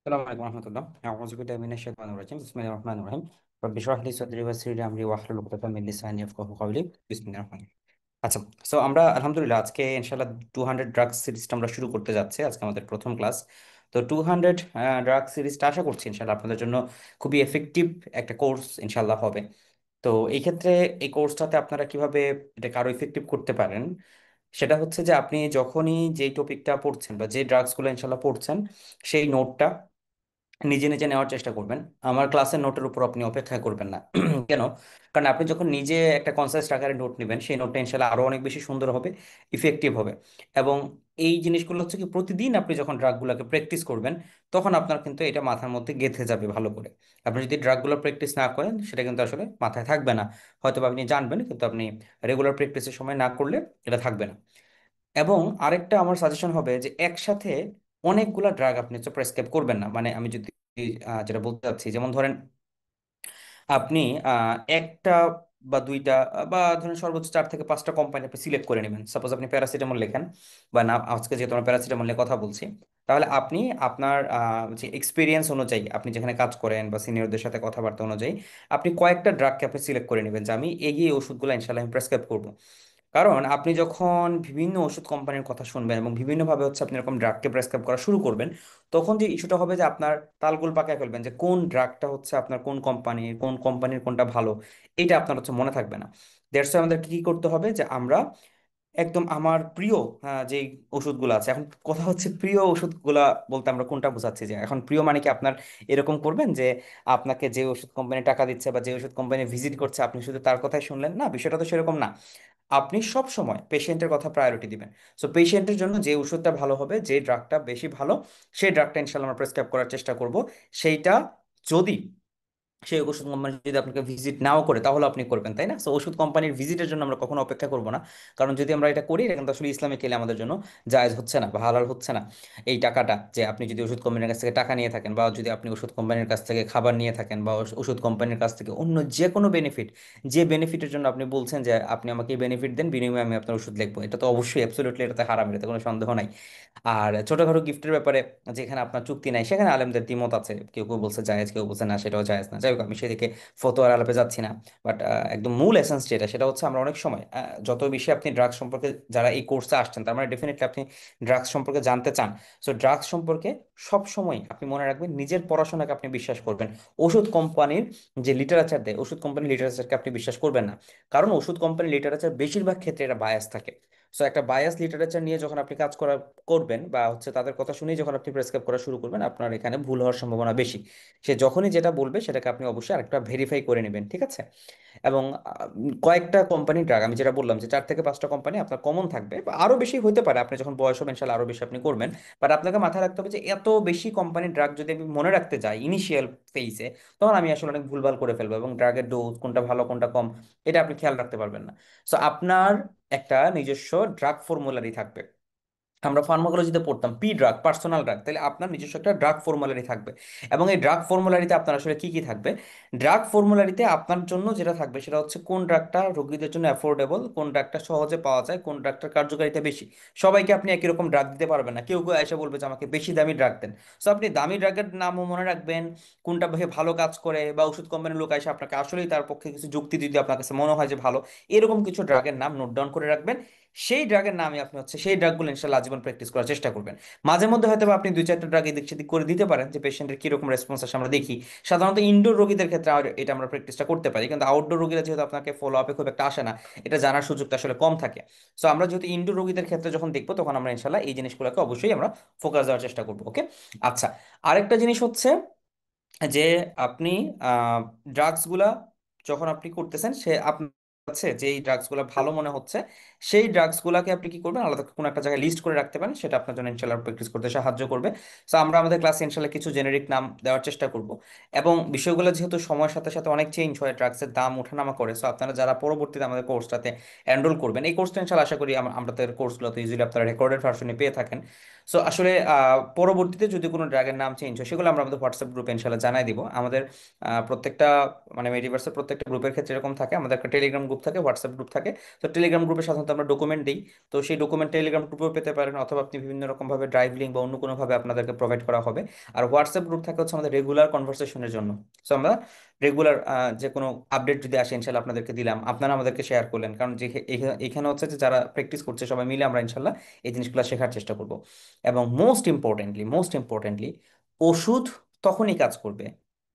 السلام عليكم ورحمة الله. أعوذ بالله من الشيطان الرجيم. بسم الله الرحمن الرحيم. رب اشرح لي صدري ويسر لي أمري واحلل عقدة من لساني يفقهوا قولي. بسم الله الرحمن الرحيم. আচ্ছা, সো আমরা আলহামদুলিল্লাহ আজকে ইনশাআল্লাহ 200 ড্রাগ সিরিজটা আমরা শুরু করতে যাচ্ছি। আজকে আমাদের প্রথম ক্লাস। তো 200 ড্রাগ সিরিজটা আশা করছি ইনশাআল্লাহ আপনাদের জন্য খুবই এফেক্টিভ একটা কোর্স ইনশাআল্লাহ হবে। তো এই ক্ষেত্রে এই কোর্সটাতে আপনারা কিভাবে এটাকে আরো ইফেক্টিভ করতে পারেন সেটা হচ্ছে যে আপনি যখনই যেই টপিকটা পড়ছেন বা যে ড্রাগসগুলো ইনশাআল্লাহ পড়ছেন সেই নোটটা নিজে নিজে নেওয়ার চেষ্টা করবেন। আমার ক্লাসের নোটের উপর আপনি অপেক্ষা করবেন না। কেন? কারণ আপনি যখন নিজে একটা কনসাস আকারে নোট নেবেন সেই নোটটা ইনশাল্লাহ আরো অনেক বেশি সুন্দর হবে, ইফেক্টিভ হবে। এবং এই জিনিসগুলো হচ্ছে কি প্রতিদিন আপনি যখন ড্রাগগুলোকে প্র্যাকটিস করবেন তখন আপনার কিন্তু এটা মাথার মধ্যে গেঁথে যাবে ভালো করে। আপনি যদি ড্রাগগুলো প্র্যাকটিস না করেন সেটা কিন্তু আসলে মাথায় থাকবে না। হয়তো বা আপনি জানবেন কিন্তু আপনি রেগুলার প্র্যাকটিসের সময় না করলে এটা থাকবে না। এবং আরেকটা আমার সাজেশন হবে যে একসাথে অনেকগুলা ড্রাগ আপনি হচ্ছে প্রেসক্রাইব করবেন না। মানে আমি যদি যেটা বলতে চাচ্ছি, যেমন ধরেন আপনি একটা বা দুইটা বা ধরেন সর্বোচ্চ 4 থেকে 5টা কোম্পানি আপনি সিলেক্ট করে নেবেন। সাপোজ আপনি প্যারাসিটামল লেখেন, বা না আজকে যেহেতু আমরা প্যারাসিটামল নিয়ে কথা বলছি, তাহলে আপনি আপনার যে এক্সপিরিয়েন্স অনুযায়ী আপনি যেখানে কাজ করেন বা সিনিয়রদের সাথে কথাবার্তা অনুযায়ী আপনি কয়েকটা ড্রাগকে আপনি সিলেক্ট করে নেবেন যে আমি এই ওষুধগুলো ইনশাল্লাহ আমি প্রেসক্রাইব করবো। কারণ আপনি যখন বিভিন্ন ওষুধ কোম্পানির কথা শুনবেন এবং বিভিন্নভাবে হচ্ছে আপনি এরকম ড্রাগকে প্রেসক্রাইব করা শুরু করবেন, তখন যে ইস্যুটা হবে যে আপনার তালগোল পাকায় ফেলবেন যে কোন ড্রাগটা হচ্ছে আপনার কোন কোম্পানির কোনটা ভালো, এটা আপনার হচ্ছে মনে থাকবে না। দ্যাটস আমাদের কি করতে হবে যে আমরা একদম আমার প্রিয় যে ওষুধগুলো আছে, এখন কথা হচ্ছে প্রিয় ওষুধগুলা বলতে আমরা কোনটা বোঝাচ্ছি, যে এখন প্রিয় মানে কি আপনার এরকম করবেন যে আপনাকে যে ওষুধ কোম্পানি টাকা দিচ্ছে বা যে ওষুধ কোম্পানি ভিজিট করছে আপনি শুধু তার কথাই শুনলেন না, বিষয়টা তো সেরকম না। আপনি সব সময় পেশেন্টের কথা প্রায়োরিটি দিবেন। সো পেশেন্টের জন্য যে ওষুধটা ভালো হবে, যে ড্রাগটা বেশি ভালো, সেই ড্রাগটা ইনশাল্লাহ আমরা প্রেসক্রাইব করার চেষ্টা করব। সেইটা যদি সেই ওষুধ কোম্পানি যদি আপনাকে ভিজিট নাও করে তাহলে আপনি করবেন, তাই না? সো ওষুধ কোম্পানির ভিজিটের জন্য আমরা কখনো অপেক্ষা করব না। কারণ যদি আমরা এটা করি এটা কিন্তু আসলে ইসলামিক আমাদের জন্য জায়েজ হচ্ছে না বা হালাল হচ্ছে না। এই টাকাটা যে আপনি যদি ওষুধ কোম্পানির কাছ থেকে টাকা নিয়ে থাকেন, বা যদি আপনি ওষুধ কোম্পানির কাছ থেকে খাবার নিয়ে থাকেন, বা ওষুধ কোম্পানির কাছ থেকে অন্য যে কোনো বেনিফিট, যে বেনিফিটের জন্য আপনি বলছেন যে আপনি আমাকে এই বেনিফিট দেন বিনিময়ে আমি আপনার ওষুধ লিখবো, এটা তো অবশ্যই অ্যাবসলিউটলি এটাতে হারাম, এটাতে কোনো সন্দেহ নাই। আর ছোটখাটো গিফটের ব্যাপারে যেখানে আপনার চুক্তি নাই সেখানে আলেমদের দ্বিমত আছে, কেউ কেউ বলছে জায়েজ, কেউ বলছে না সেটাও জায়েজ না। যাই হোক, আমি সেদিকে ফতোয়ার আলাপে যাচ্ছি না। বাট একদম মূল এসেন্স যেটা সেটা হচ্ছে আমরা অনেক সময় যত বেশি আপনি ড্রাগস সম্পর্কে, যারা এই কোর্সে আসছেন তার মানে ডেফিনেটলি আপনি ড্রাগস সম্পর্কে জানতে চান। সো ড্রাগস সম্পর্কে সব সময় আপনি মনে রাখবেন নিজের পড়াশোনাকে আপনি বিশ্বাস করবেন। ওষুধ কোম্পানির যে লিটারেচার দেয়, ওষুধ কোম্পানির লিটারেচারকে আপনি বিশ্বাস করবেন না। কারণ ওষুধ কোম্পানির লিটারেচার বেশিরভাগ ক্ষেত্রে এটা বায়াস থাকে। সো একটা বায়াস লিটারেচার নিয়ে যখন আপনি কাজ করবেন বা হচ্ছে তাদের কথা শুনেই যখন আপনি প্রেসক্রাইব করা শুরু করবেন, আপনার এখানে ভুল হওয়ার সম্ভাবনা বেশি। সে যখনই যেটা বলবে সেটাকে আপনি অবশ্যই আরেকটা ভেরিফাই করে নেবেন, ঠিক আছে? এবং কয়েকটা কোম্পানি ড্রাগ আমি যেটা বললাম যে 4 থেকে 5টা কোম্পানি আপনার কমন থাকবে, বা আরো বেশি হতে পারে, আপনি যখন বয়স হবে ইনশাল্লাহ আরো বেশি আপনি করবেন। বাট আপনাকে মাথায় রাখতে হবে যে এত বেশি কোম্পানির ড্রাগ যদি আমি মনে রাখতে যাই ইনিশিয়াল ফেইসে, তখন আমি আসলে অনেক ভুলভাল করে ফেলবো এবং ড্রাগের ডোজ কোনটা ভালো কোনটা কম এটা আপনি খেয়াল রাখতে পারবেন না। সো আপনার একটা নিজস্ব ড্রাগ ফর্মুলারি থাকবে। আমরা ফার্মাকোলজিতে পড়তাম পি ড্রাগ, পার্সোনাল ড্রাগ, তাহলে আপনার নিজস্ব একটা ড্রাগ ফর্মুলারি থাকবে। এবং এই ড্রাগ ফর্মুলারিতে আপনার আসলে কি কি থাকবে? ড্রাগ ফর্মুলারিতে আপনার জন্য যেটা থাকবে সেটা হচ্ছে কোন ড্রাগটা রোগীদের জন্য অ্যাফোর্ডেবল, কোন ড্রাগটা সহজে পাওয়া যায়, কোন ড্রাগটার কার্যকারিতা বেশি। সবাইকে আপনি একই রকম ড্রাগ দিতে পারবেন না, কেউ কেউ এসে বলবে যে আমাকে বেশি দামি ড্রাগ দেন। সো আপনি দামি ড্রাগের নামও মনে রাখবেন, কোনটা ভালো কাজ করে, বা ওষুধ কোম্পানির লোক এসে আপনাকে আসলেই তার পক্ষে কিছু যুক্তি যদি আপনার কাছে মনে হয় যে ভালো, এরকম কিছু ড্রাগের নাম নোট ডাউন করে রাখবেন। সেই ড্রাগের নামে আপনি হচ্ছে সেই ড্রাগগুলো ইনশাল্লাহ আজীবন প্র্যাকটিস করার চেষ্টা করবেন। মাঝে মধ্যে হয়তো বা আপনি 2-4টা ড্রাগ এদিক সেদিক করে দিতে পারেন, যে পেশেন্টের কিরকম রেসপন্স আসে আমরা দেখি। সাধারণত ইনডোর রোগীদের ক্ষেত্রে এটা আমরা প্র্যাকটিসটা করতে পারি, কিন্তু আউটডোর রোগীরা যেহেতু আপনাকে ফলো আপে খুব একটা আসে না, এটা জানার সুযোগটা আসলে কম থাকে। সো আমরা যেহেতু ইনডোর রোগীদের ক্ষেত্রে যখন দেখবো তখন আমরা ইনশাল্লাহ এই জিনিসগুলোকে অবশ্যই আমরা ফোকাস দেওয়ার চেষ্টা করবো। ওকে, আচ্ছা। আরেকটা জিনিস হচ্ছে যে আপনি ড্রাগসগুলা যখন আপনি করতেছেন সে আপনার কাছে যেই ড্রাগসগুলো ভালো মনে হচ্ছে সেই ড্রাগসগুলোকে আপনি কি করবেন, আলাদা কোনো একটা জায়গায় লিস্ট করে রাখতে পারেন, সেটা আপনার জন্য ইনশাল্লাহ প্র্যাকটিস করতে সাহায্য করবে। সো আমরা আমাদের ক্লাসে ইনশাল্লাহ কিছু জেনেরিক নাম দেওয়ার চেষ্টা করব। এবং বিষয়গুলো যেহেতু সময়ের সাথে সাথে অনেক চেঞ্জ হয়, ড্রাগসের দাম ওঠানামা করে, সো আপনারা যারা পরবর্তীতে আমাদের কোর্সটাতে এনরোল করবেন, এই কোর্সটা ইনশাল্লাহ আশা করি আমাদের কোর্সগুলো তো ইউজুয়ালি আপনারা রেকর্ডেড ভার্সনে পেয়ে থাকেন। সো আসলে পরবর্তীতে যদি কোনো ড্রাগের নাম চেঞ্জ হয় সেগুলো আমরা আমাদের হোয়াটসঅ্যাপ গ্রুপে ইনশাল্লাহ জানাই দিব। আমাদের প্রত্যেকটা মানে মেডিভার্সের প্রত্যেকটা গ্রুপের ক্ষেত্রে এরকম থাকে, আমাদের একটা টেলিগ্রাম গ্রুপ থাকে, হোয়াটসঅ্যাপ গ্রুপ থাকে। তো টেলিগ্রাম গ্রুপে সাধারণত সাধারণত আমরা ডকুমেন্ট দিই। তো সেই ডকুমেন্ট টেলিগ্রাম গ্রুপেও পেতে পারেন, অথবা আপনি বিভিন্ন রকম ভাবে ড্রাইভ লিঙ্ক বা অন্য কোনো ভাবে আপনাদেরকে প্রোভাইড করা হবে। আর হোয়াটসঅ্যাপ গ্রুপ থাকে হচ্ছে আমাদের রেগুলার কনভারসেশনের জন্য। সো আমরা রেগুলার যে কোনো আপডেট যদি আসে ইনশাল্লাহ আপনাদেরকে দিলাম, আপনারা আমাদেরকে শেয়ার করলেন, কারণ যে এখানে হচ্ছে যে যারা প্র্যাকটিস করছে সবাই মিলে আমরা ইনশাল্লাহ এই জিনিসগুলো শেখার চেষ্টা করব। এবং মোস্ট ইম্পর্টেন্টলি ওষুধ তখনই কাজ করবে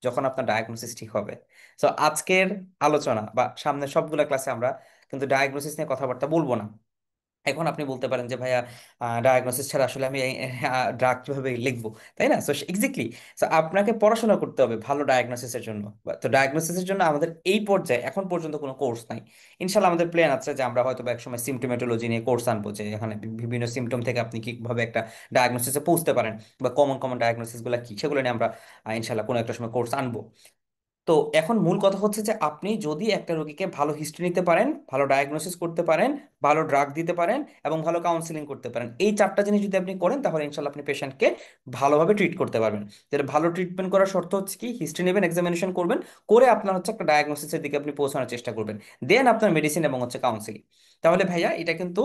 যখন আপনার ডায়াগনোসিস ঠিক হবে। সো আজকের আলোচনা বা সামনে সবগুলা ক্লাসে আমরা কিন্তু ডায়াগনোসিস নিয়ে কথাবার্তা বলবো না। এখন আপনি বলতে পারেন যে ভাইয়া ডায়াগনোসিস ছাড়া আসলে আমি ড্রাগ কিভাবে লিখবো, তাই না? সো এক্স্যাক্টলি, সো আপনাকে পড়াশোনা করতে হবে ভালো ডায়াগনোসিসের জন্য। তো ডায়াগনোসিসের জন্য আমাদের এই পর্যায়ে এখন পর্যন্ত কোনো কোর্স নাই। ইনশাল্লাহ আমাদের প্ল্যান আছে যে আমরা হয়তো বা একসময় সিমটোমেটোলজি নিয়ে কোর্স আনবো, যে এখানে বিভিন্ন সিমটম থেকে আপনি কিভাবে একটা ডায়াগনোসিসে পৌঁছতে পারেন, বা কমন কমন ডায়াগনোসিস গুলো কি সেগুলো নিয়ে আমরা ইনশাল্লাহ কোনো একটা সময় কোর্স আনবো। তো এখন মূল কথা হচ্ছে যে আপনি যদি একটা রোগীকে ভালো হিস্ট্রি নিতে পারেন, ভালো ডায়াগনোসিস করতে পারেন, ভালো ড্রাগ দিতে পারেন, এবং ভালো কাউন্সিলিং করতে পারেন, এই চারটা জিনিস যদি আপনি করেন, তাহলে ইনশাল্লাহ আপনি পেশেন্টকে ভালোভাবে ট্রিট করতে পারবেন। তাহলে ভালো ট্রিটমেন্ট করার শর্ত হচ্ছে কি, হিস্ট্রি নেবেন, এক্সামিনেশন করবেন, করে আপনার হচ্ছে একটা ডায়াগনোসিসের দিকে আপনি পৌঁছানোর চেষ্টা করবেন। দেন আপনার মেডিসিন এবং হচ্ছে কাউন্সিলিং। তাহলে ভাইয়া এটা কিন্তু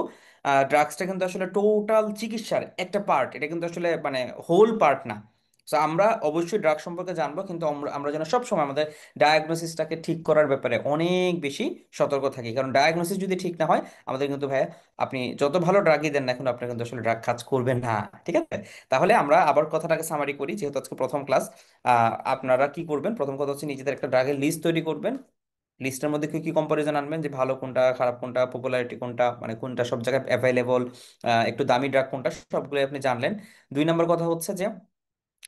ড্রাগসটা কিন্তু আসলে টোটাল চিকিৎসার একটা পার্ট, এটা কিন্তু আসলে মানে হোল পার্ট না। তো আমরা অবশ্যই ড্রাগ সম্পর্কে জানবো, কিন্তু আমরা আমরা যেন সবসময় আমাদের ডায়াগনোসিসটাকে ঠিক করার ব্যাপারে অনেক বেশি সতর্ক থাকি। কারণ ডায়াগনোসিস যদি ঠিক না হয়, আমাদের কিন্তু ভাইয়া আপনি যত ভালো ড্রাগই দেন না এখন, আপনার কিন্তু আসলে ড্রাগ কাজ করবে না। ঠিক আছে? তাহলে আমরা আবার কথাটাকে সামারি করি, যেহেতু আজকে প্রথম ক্লাস। আপনারা কি করবেন, প্রথম কথা হচ্ছে নিজেদের একটা ড্রাগের লিস্ট তৈরি করবেন। লিস্টের মধ্যে কি কি কম্পারিজন আনবেন, যে ভালো কোনটা, খারাপ কোনটা, পপুলারিটি কোনটা, মানে কোনটা সব জায়গায় অ্যাভেলেবল, একটু দামি ড্রাগ কোনটা, সবগুলো আপনি জানলেন। দুই নম্বর কথা হচ্ছে যে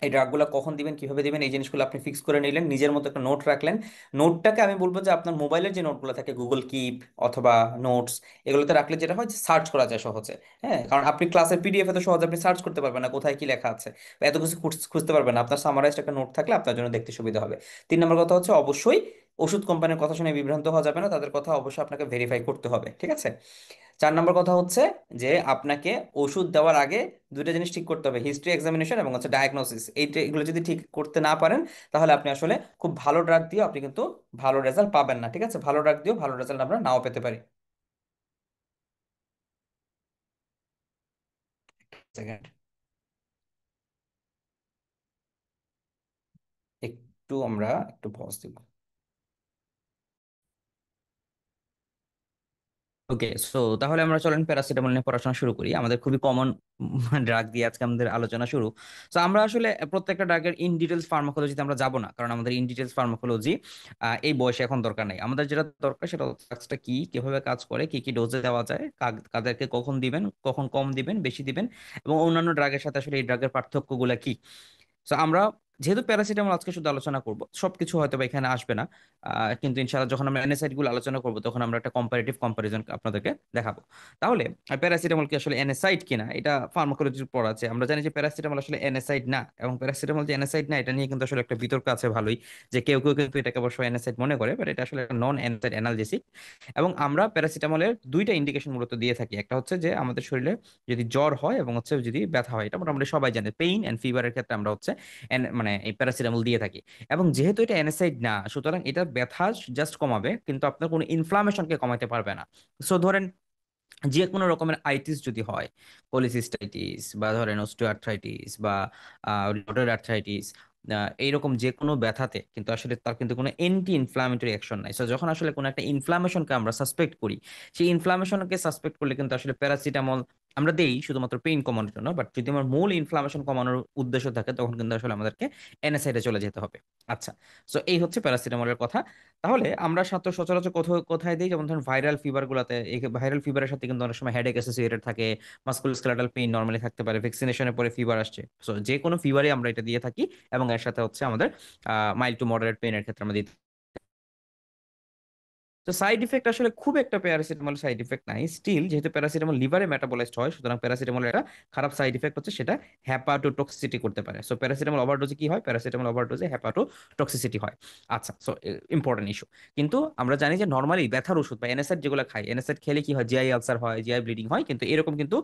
এই ড্রাগগুলো কখন দিবেন, কিভাবে দিবেন, এই জিনিসগুলো আপনি ফিক্স করে নিলেন, নিজের মতো একটা নোট রাখলেন। নোটটাকে আমি বলবো যে আপনার মোবাইলের যে নোটগুলো থাকে, গুগল কিপ অথবা নোটস, এগুলোতে রাখলে যেটা হয়, সার্চ করা যায় সহজে। হ্যাঁ, কারণ আপনি ক্লাসের পিডিএফ এ তো সহজে আপনি সার্চ করতে পারবেন না কোথায় কি লেখা আছে, বা এত কিছু খুঁজতে পারবেন না। আপনার সামারাইজড একটা নোট থাকলে আপনার জন্য দেখতে সুবিধা হবে। তিন নম্বর কথা হচ্ছে অবশ্যই ওষুধ কোম্পানির কথা শুনে বিভ্রান্ত হওয়া যাবে না, তাদের কথা অবশ্যই আপনাকে ভেরিফাই করতে হবে। ঠিক আছে? চার নম্বর কথা হচ্ছে যে আপনাকে ওষুধ দেওয়ার আগে দুইটা জিনিস ঠিক করতে হবে, হিস্ট্রি এক্সামিনেশন এবং হচ্ছে ডায়াগনোসিস। এগুলো যদি ঠিক করতে না পারেন, তাহলে আপনি আসলে খুব ভালো ড্রাগ দিয়েও আপনি কিন্তু ভালো রেজাল্ট পাবেন না। ঠিক আছে? ভালো ড্রাগ দিয়েও ভালো রেজাল্ট আমরা নাও পেতে পারি। সেকেন্ড, একটু আমরা একটু পজ দিব। ওকে, সো তাহলে আমরা চলেন প্যারাসিটামল নিয়ে পড়াশোনা শুরু করি, আমাদের খুবই কমন ড্রাগ দিয়ে আজকে আমাদের আলোচনা শুরু। তো আমরা আসলে প্রত্যেকটা ড্রাগের ইন ডিটেলস ফার্মাকোলজিতে আমরা যাব না, কারণ আমাদের ইন ডিটেলস ফার্মাকোলজি এই বয়সে এখন দরকার নেই। আমাদের যেটা দরকার সেটা ড্রাগসটা কি, কিভাবে কাজ করে, কি কি ডোজে দেওয়া যায়, কাদেরকে কখন দিবেন, কখন কম দিবেন, বেশি দিবেন, এবং অন্যান্য ড্রাগের সাথে আসলে এই ড্রাগের পার্থক্যগুলো কি। তো আমরা যেহেতু প্যারাসিটামল আজকে শুধু আলোচনা করব, সবকিছু হয়তো বা এখানে আসবে না, কিন্তু ইনশাআল্লাহ যখন আমরা এনএসআইড গুলো আলোচনা করব, তখন আমরা একটা কম্পারেটিভ কম্পারিজন আপনাদেরকে দেখাবো। তাহলে প্যারাসিটামল কি আসলে এনএসআইড কিনা, এটা ফার্মাকোলজির পড়া আছে। আমরা জানি যে প্যারাসিটামল আসলে এনএসআইড না, এবং প্যারাসিটামল যে এনএসআইড না, এটা নিয়ে কিন্তু আসলে একটা বিতর্ক আছে ভালোই, যে কেউ কেউ কিন্তু এটাকে অবশ্য এনএসআইড মনে করে, বাট এটা আসলে নন এনএসআইড অ্যানালজেসিক। এবং আমরা প্যারাসিটামলের দুইটা ইন্ডিকেশন মূলত দিয়ে থাকি, একটা হচ্ছে যে আমাদের শরীরে যদি জ্বর হয় এবং হচ্ছে যদি ব্যথা হয়, এটা মোটামুটি সবাই জানে, পেইন এন্ড ফিভারের ক্ষেত্রে আমরা হচ্ছে মানে এই প্যারাসিটামল দিয়ে থাকি। এবং যেহেতু এটা অ্যানাসাইড না, সুতরাং এটা ব্যথা জাস্ট কমাবে, কিন্তু আপনার কোনো ইনফ্লামেশনকে কমাতে পারবে না। সো ধরেন যে কোনো রকমের আইটিস যদি হয়, পলিসিস্টাইটিস বা ধরেন অস্টিওআর্থ্রাইটিস বা রোটারি আর্থ্রাইটিস, এইরকম যে কোনো ব্যথাতে কিন্তু আসলে তার কিন্তু কোনো অ্যান্টি ইনফ্লামেটরি অ্যাকশন নাই। সো যখন আসলে কোনো একটা ইনফ্লামেশনকে আমরা সাসপেক্ট করি, সেই ইনফ্লামেশনকে সাসপেক্ট করলে কিন্তু আসলে প্যারাসিটামল আমরা দেই শুধুমাত্র পেইন কমানোর জন্য। বাট যদি আমার মূল ইনফ্লামেশন কমানোর উদ্দেশ্য থাকে, তখন কিন্তু আসলে আমাদেরকে এনএসআইডে চলে যেতে হবে। আচ্ছা, সো এই হচ্ছে প্যারাসিটামলের কথা। তাহলে আমরা সচরাচর কোথায় কোথায় দিই, যেমন ধরুন ভাইরাল ফিভার গুলাতে, ভাইরাল ফিভারের সাথে কিন্তু অনেক সময় হেডেক অ্যাসোসিয়েটেড থাকে, মাস্কুলোস্কেলেটাল পেইন নর্মালি থাকতে পারে, ভ্যাকসিনেশনের পরে ফিভার আসছে, সো যে কোনো ফিভারই আমরা এটা দিয়ে থাকি। এবং এর সাথে হচ্ছে আমাদের মাইল্ড টু মডারেট পেইনের ক্ষেত্রে আমরা দিই। তো সাইড ইফেক্ট আসলে খুব একটা প্যারাসিটামল সাইড ইফেক্ট নাই স্টিল, যেহেতু প্যারাসিটামল লিভারে মেটাবলাইজড হয়, সুতরাং প্যারাসিটামল একটা খারাপ সাইড ইফেক্ট হচ্ছে সেটা হ্যাপাটোটক্সিসিটি করতে পারে। সো প্যারাসিটামল ওভারডোজে কি হয়, প্যারাসিটামল ওভারডোজে হ্যাপাটোটক্সিসিটি হয়। আচ্ছা, সো ইম্পর্টেন্ট ইস্যু। কিন্তু আমরা জানি যে নর্মালি ব্যথার ওষুধ বা এনএসএড যেগুলো খাই, এনএসএড খেলে কি হয়, জিআই আলসার হয়, জিআই ব্লিডিং হয়, কিন্তু এরকম কিন্তু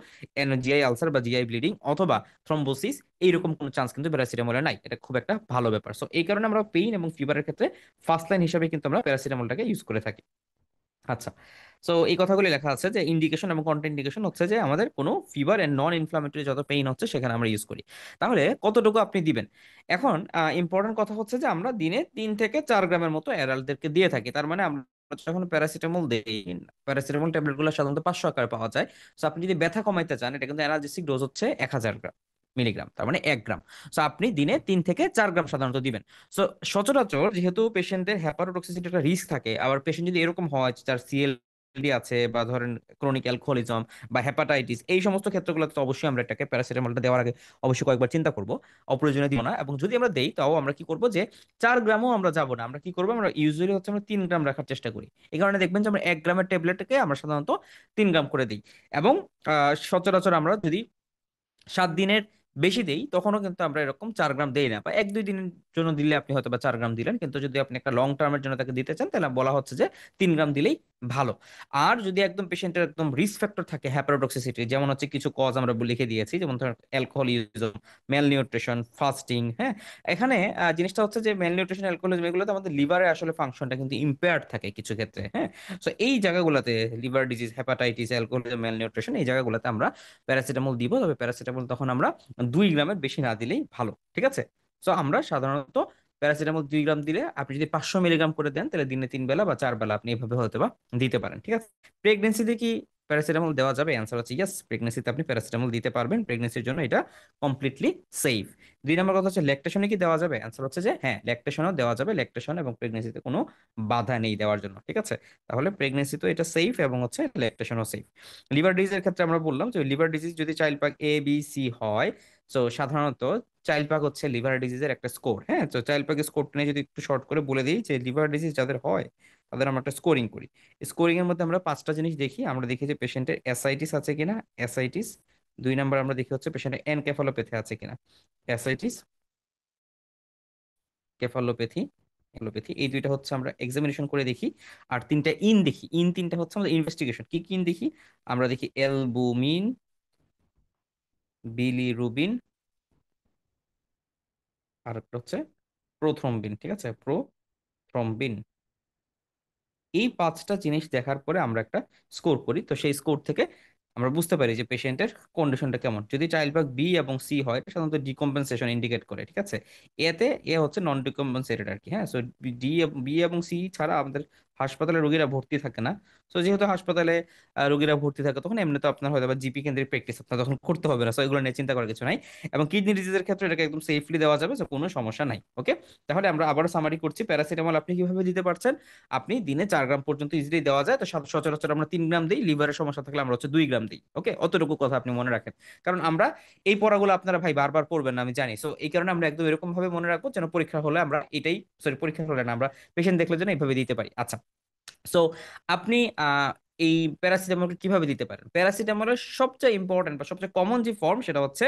জিআই আলসার বা জিআই ব্লিডিং অথবা থ্রম্বোসিস এইরকম কোনো চান্স কিন্তু প্যারাসিটামলে নাই। এটা খুব একটা ভালো ব্যাপার। সো এই কারণে আমরা পেইন এবং ফিভারের ক্ষেত্রে ফার্স্ট লাইন হিসেবে কিন্তু আমরা প্যারাসিটামলটাকে ইউজ করে থাকি। আচ্ছা, সো এই কথাগুলি লেখা আছে যে ইন্ডিকেশন এবং কন্ট্রা ইন্ডিকেশন হচ্ছে যে আমাদের কোনো ফিভার এন্ড নন ইনফ্লামেটরি যত পেইন হচ্ছে সেখানে আমরা ইউজ করি। তাহলে কতটুকু আপনি দিবেন? এখন ইম্পর্টেন্ট কথা হচ্ছে যে আমরা দিনে 3 থেকে 4 গ্রামের মতো অ্যাডাল্টদেরকে দিয়ে থাকি। তার মানে আমরা যখন প্যারাসিটামল দেই, প্যারাসিটামল ট্যাবলেট গুলো সাধারণত 500 আকারে পাওয়া যায়। তো আপনি যদি ব্যথা কমাইতে চান, এটা কিন্তু অ্যানালজেসিক ডোজ হচ্ছে 1000 মিলিগ্রাম, তার মানে 1 গ্রাম। সো আপনি দিনে 3 থেকে 4 গ্রাম সাধারণত দিবেন। সো সচরাচর যেহেতু পেশেন্টের হ্যাপাটোটক্সিসিটি একটা রিস্ক থাকে, আবার পেশেন্ট যদি এরকম হয় যার সিএলডি আছে বা ধরেন ক্রনিক অ্যালকোহলিজম বা হেপাটাইটিস, এই সমস্ত ক্ষেত্রগুলোতে তো অবশ্যই আমরা এটাকে প্যারাসিটামলটা দেওয়ার আগে অবশ্যই কয়েকবার চিন্তা করব, অপ্রয়োজনীয় দিব না। এবং যদি আমরা দেই তাও আমরা কি করব যে 4 গ্রামও আমরা যাব না, আমরা কি করবো, আমরা ইউজুয়ালি হচ্ছে আমরা 3 গ্রাম রাখার চেষ্টা করি। এই কারণে দেখবেন যে আমরা 1 গ্রামের ট্যাবলেটকে আমরা সাধারণত 3 গ্রাম করে দিই। এবং সচরাচর আমরা যদি 7 দিনের বেশি দেই তখনও কিন্তু আমরা এরকম 4 গ্রাম দেই না, বা 1-2 দিনের জন্য দিলে আপনি হয়তো বা 4 গ্রাম দিলেন, কিন্তু যদি আপনি একটা লং টার্মের জন্য তাকে দিতে চান তাহলে বলা হচ্ছে যে 3 গ্রাম দিলেই ভালো। আর যদি একদম পেশেন্টের একদম রিস্ক ফ্যাক্টর থাকে হ্যাপাটোটক্সিসিটি, যেমন হচ্ছে কিছু কজ আমরা লিখে দিয়েছি, যেমন ধর অ্যালকোহলিজম, ম্যালনিউট্রিশন, ফাস্টিং, হ্যাঁ। এখানে জিনিসটা হচ্ছে যে ম্যালনিউট্রিশন, অ্যালকোহলিজম, এগুলোতে আমাদের লিভারে আসলে ফাংশনটা কিন্তু ইম্পেয়ার্ড থাকে কিছু ক্ষেত্রে, হ্যাঁ। সো এই জায়গাগুলোতে liver disease, hepatitis, alcoholism, malnutrition, এই জায়গাগুলোতে আমরা প্যারাসিটামল দিব। তবে প্যারাসিটামল তখন আমরা 2 গ্রামের বেশি না দিলেই ভালো, ঠিক আছে? সো আমরা সাধারণত প্যারাসিটামল 2 গ্রাম দিলে, আপনি যদি 500 মিলিগ্রাম করে দেন তাহলে দিনে 3 বেলা বা 4 বেলা আপনি এভাবে হয়তো বা দিতে পারেন, ঠিক আছে? প্রেগনেন্সিতে কি প্যারাসিটামল দেওয়া যাবে? অ্যান্সার হচ্ছে ইয়েস, প্রেগনেন্সিতে আপনি প্যারাসিটামল দিতে পারবেন, প্রেগনেন্সির জন্য এটা কমপ্লিটলি সেফ। 2 নম্বর কথা হচ্ছে ল্যাকটেশনে কি দেওয়া যাবে? অ্যান্সার হচ্ছে যে হ্যাঁ, ল্যাকটেশনও দেওয়া যাবে, ল্যাকটেশন এবং প্রেগনেন্সিতে কোনো বাধা নেই দেওয়ার জন্য, ঠিক আছে? তাহলে প্রেগনেন্সি তো এটা সেফ এবং হচ্ছে ল্যাকটেশনও সেফ। লিভার ডিজিজের ক্ষেত্রে আমরা বললাম যে লিভার ডিজিজ যদি চাইল্ড পাক ABC হয়, তো সাধারণত চাইল্ড পাক হচ্ছে লিভার ডিজিজের একটা স্কোর, হ্যাঁ। তো চাইল্ড পাকের স্কোরটা নিয়ে যদি একটু শর্ট করে বলে দিই, যে লিভার ডিজিজ যাদের হয় তাদের আমরা একটা স্কোরিং করি। স্কোরিং এর মধ্যে আমরা 5টা জিনিস দেখি। আমরা দেখি যে পেশেন্টের অ্যাসাইটিস আছে কিনা, অ্যাসাইটিস। 2 নম্বর আমরা দেখি হচ্ছে পেশেন্টের এনকেফালোপ্যাথি আছে কিনা, অ্যাসাইটিস, কেফালোপ্যাথি, এলোপ্যাথি, এই দুইটা হচ্ছে আমরা এক্সামিনেশন করে দেখি। আর 3টা ইন দেখি, ইন 3টা হচ্ছে আমাদের ইনভেস্টিগেশন। কি কি ইন দেখি? আমরা দেখি অ্যালবুমিন, বিলিরুবিন, আর একটা হচ্ছে প্রোথ্রম্বিন, ঠিক আছে, প্রোথ্রম্বিন। এই 5টা জিনিস দেখার পরে আমরা একটা স্কোর করি। তো সেই স্কোর থেকে আমরা বুঝতে পারি যে পেশেন্টের কন্ডিশনটা কেমন। যদি চাইল্ড ভাগ B এবং C হয়, এটা সাধারণত ডিকম্পেনসেশন ইন্ডিকেট করে, ঠিক আছে? এতে এ হচ্ছে নন ডিকম্পেনসেটেড আর কি, হ্যাঁ। সো B এবং C ছাড়া আমাদের হাসপাতালে রোগীরা ভর্তি থাকে না। তো যেহেতু হাসপাতালে রোগীরা ভর্তি থাকে, তখন এমনিতে আপনার হয়তো বা জিপি কেন্দ্রিক প্র্যাকটিস আপনার তখন করতে হবে না। সো এগুলো নিয়ে চিন্তা করার কিছু নাই। এবং কিডনি ডিজিজের ক্ষেত্রে এটাকে একদম সেফলি দেওয়া যাবে, তো কোনো সমস্যা নাই, ওকে? তাহলে আমরা আবারও সামারি করছি, প্যারাসিটামল আপনি কিভাবে দিতে পারছেন? আপনি দিনে 4 গ্রাম পর্যন্ত ইজিলি দেওয়া যায়। তো সচরাচর আমরা 3 গ্রাম দিই, লিভারের সমস্যা থাকলে আমরা হচ্ছে 2 গ্রাম দিই, ওকে? অতটুকু কথা আপনি মনে রাখেন। কারণ আমরা এই পড়াগুলো আপনারা ভাই বারবার পড়বেন না আমি জানি, সো এই কারণে আমরা একদম এরকম ভাবে মনে রাখবো যেন পরীক্ষা হলে আমরা এটাই, সরি পরীক্ষা হলে না, আমরা পেশেন্ট দেখলে যেন এইভাবে দিতে পারি। আচ্ছা, সো আপনি এই প্যারাসিটামল কিভাবে দিতে পারেন? প্যারাসিটামলের সবচেয়ে ইম্পর্টেন্ট বা সবচেয়ে কমন যে ফর্ম সেটা হচ্ছে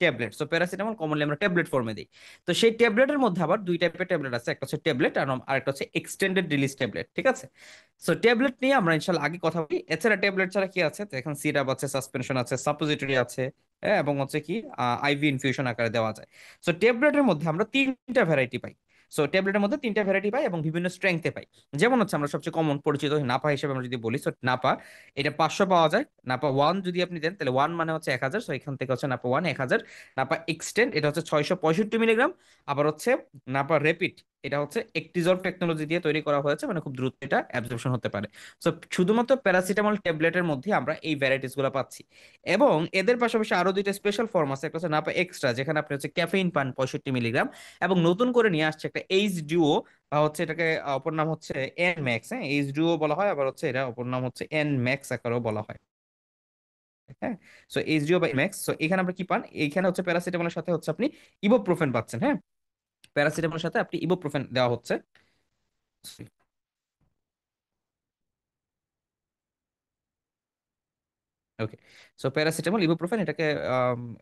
ট্যাবলেট। সো প্যারাসিটামল কমনলি আমরা ট্যাবলেট ফর্মে দিই। তো সেই ট্যাবলেটের মধ্যে আবার 2 টাইপের ট্যাবলেট আছে, একটা হচ্ছে ট্যাবলেট আর আরেকটা হচ্ছে এক্সটেন্ডেড রিলিজ ট্যাবলেট, ঠিক আছে? সো ট্যাবলেট নিয়ে আমরা ইনশাল্লাহ আগে কথা বলি। এছাড়া ট্যাবলেট ছাড়া কি আছে? তো এখন সিরাপ আছে, সাসপেনশন আছে, সাপোজিটরি আছে, হ্যাঁ, এবং হচ্ছে কি আইভি ইনফিউশন আকারে দেওয়া যায়। সো ট্যাবলেটের মধ্যে আমরা 3টা ভ্যারাইটি পাই। সো ট্যাবলেটের মধ্যে 3টা ভ্যারাইটি পাই এবং বিভিন্ন স্ট্রেংথে পাই। যেমন হচ্ছে আমরা সবচেয়ে কমন পরিচিত নাপা হিসেবে আমরা যদি বলি, সো নাপা, এটা 500 পাওয়া যায়। নাপা ওয়ান যদি আপনি দেন তাহলে ওয়ান মানে হচ্ছে 1000, সো এখান থেকে হচ্ছে নাপা ওয়ান 1000। নাপা এক্সটেন্ড এটা হচ্ছে 665 মিলিগ্রাম। আবার হচ্ছে নাপা রেপিড, এটা হচ্ছে একটিজল টেকনোলজি দিয়ে তৈরি করা হয়েছে, মানে খুব দ্রুত এটা অ্যাবজর্পশন হতে পারে। সো শুধুমাত্র প্যারাসিটামল ট্যাবলেটের মধ্যে আমরা এই ভ্যারাইটিস গুলো পাচ্ছি। এবং এদের পাশাপাশি আরো 2টা স্পেশাল ফর্ম আছে, একটা হচ্ছে নাপা এক্সট্রা, যেখানে আপনি হচ্ছে ক্যাফেইন পান 65 মিলিগ্রাম। এবং নতুন করে নিয়ে আসছে একটা এইচ ডিও, বা হচ্ছে এটাকে অপর নাম হচ্ছে এন ম্যাক্স, হ্যাঁ, এইচ ডিও বলা হয়, আবার হচ্ছে এটা অপর নাম হচ্ছে এন ম্যাক্স আকারেও বলা হয়, হ্যাঁ। সো এইচ ডিও বা ম্যাক্স, সো এখানে আমরা কি পান? এইখানে হচ্ছে প্যারাসিটামলের সাথে হচ্ছে আপনি ইবোপ্রোফেন পাচ্ছেন, হ্যাঁ। প্যারাসিটামলের সাথে আপনি ইবোপ্রোফেন দেওয়া হচ্ছে, ওকে? সো প্যারাসিটামল, ইবুপ্রোফেন, এটাকে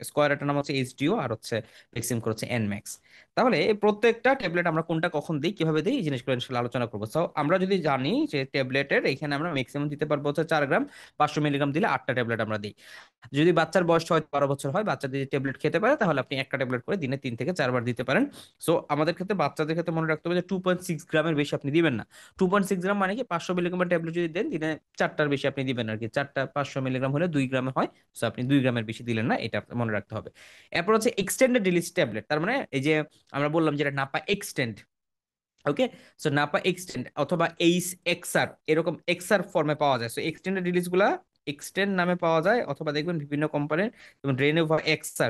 স্কোয়ার এটার নাম হচ্ছে এইচডিও, আর হচ্ছে ভ্যাকসিন হচ্ছে এনম্যাক্স। তাহলে এই প্রত্যেকটা ট্যাবলেট আমরা কোনটা কখন দিই, কিভাবে দিই, এই জিনিসগুলো ইনশাআল্লাহ আলোচনা করবো। সো আমরা যদি জানি যে ট্যাবলেটের এখানে আমরা ম্যাক্সিমাম দিতে পারবো হচ্ছে 4 গ্রাম, 500 মিলিগ্রাম দিলে 8টা ট্যাবলেট আমরা দিই। যদি বাচ্চার বয়স 6 থেকে 12 বছর হয়, বাচ্চা যদি ট্যাবলেট খেতে পারে, তাহলে আপনি একটা ট্যাবলেট করে দিনে 3 থেকে 4 বার দিতে পারেন। সো আমাদের ক্ষেত্রে, বাচ্চাদের ক্ষেত্রে মনে রাখতে হবে যে 2.6 গ্রামের বেশি আপনি দিবেন না। 2.6 গ্রাম মানে কি, 500 মিলিগ্রামের ট্যাবলেট যদি দেন, দিনে 4টার বেশি আপনি দিবেন আর কি। 4টা 500 মিলিগ্রাম হলে 2 গ্রামে হয়। সো আপনি 2 গ্রামের বেশি দিলেন না, এটা আপনার মনে রাখতে হবে। এরপর হচ্ছে এক্সটেন্ডেড রিলিজ ট্যাবলেট, তার মানে এই যে আমরা বললাম যেটা নাপা এক্সটেন্ড। ওকে, সো নাপা এক্সটেন্ড অথবা এইস এক্সআর, এরকম এক্সআর ফর্মে পাওয়া যায়। সো এক্সটেন্ডেড রিলিজ গুলা এক্সটেন্ড নামে পাওয়া যায়, অথবা দেখবেন বিভিন্ন কোম্পানির, যেমন রেনোভা এক্সআর,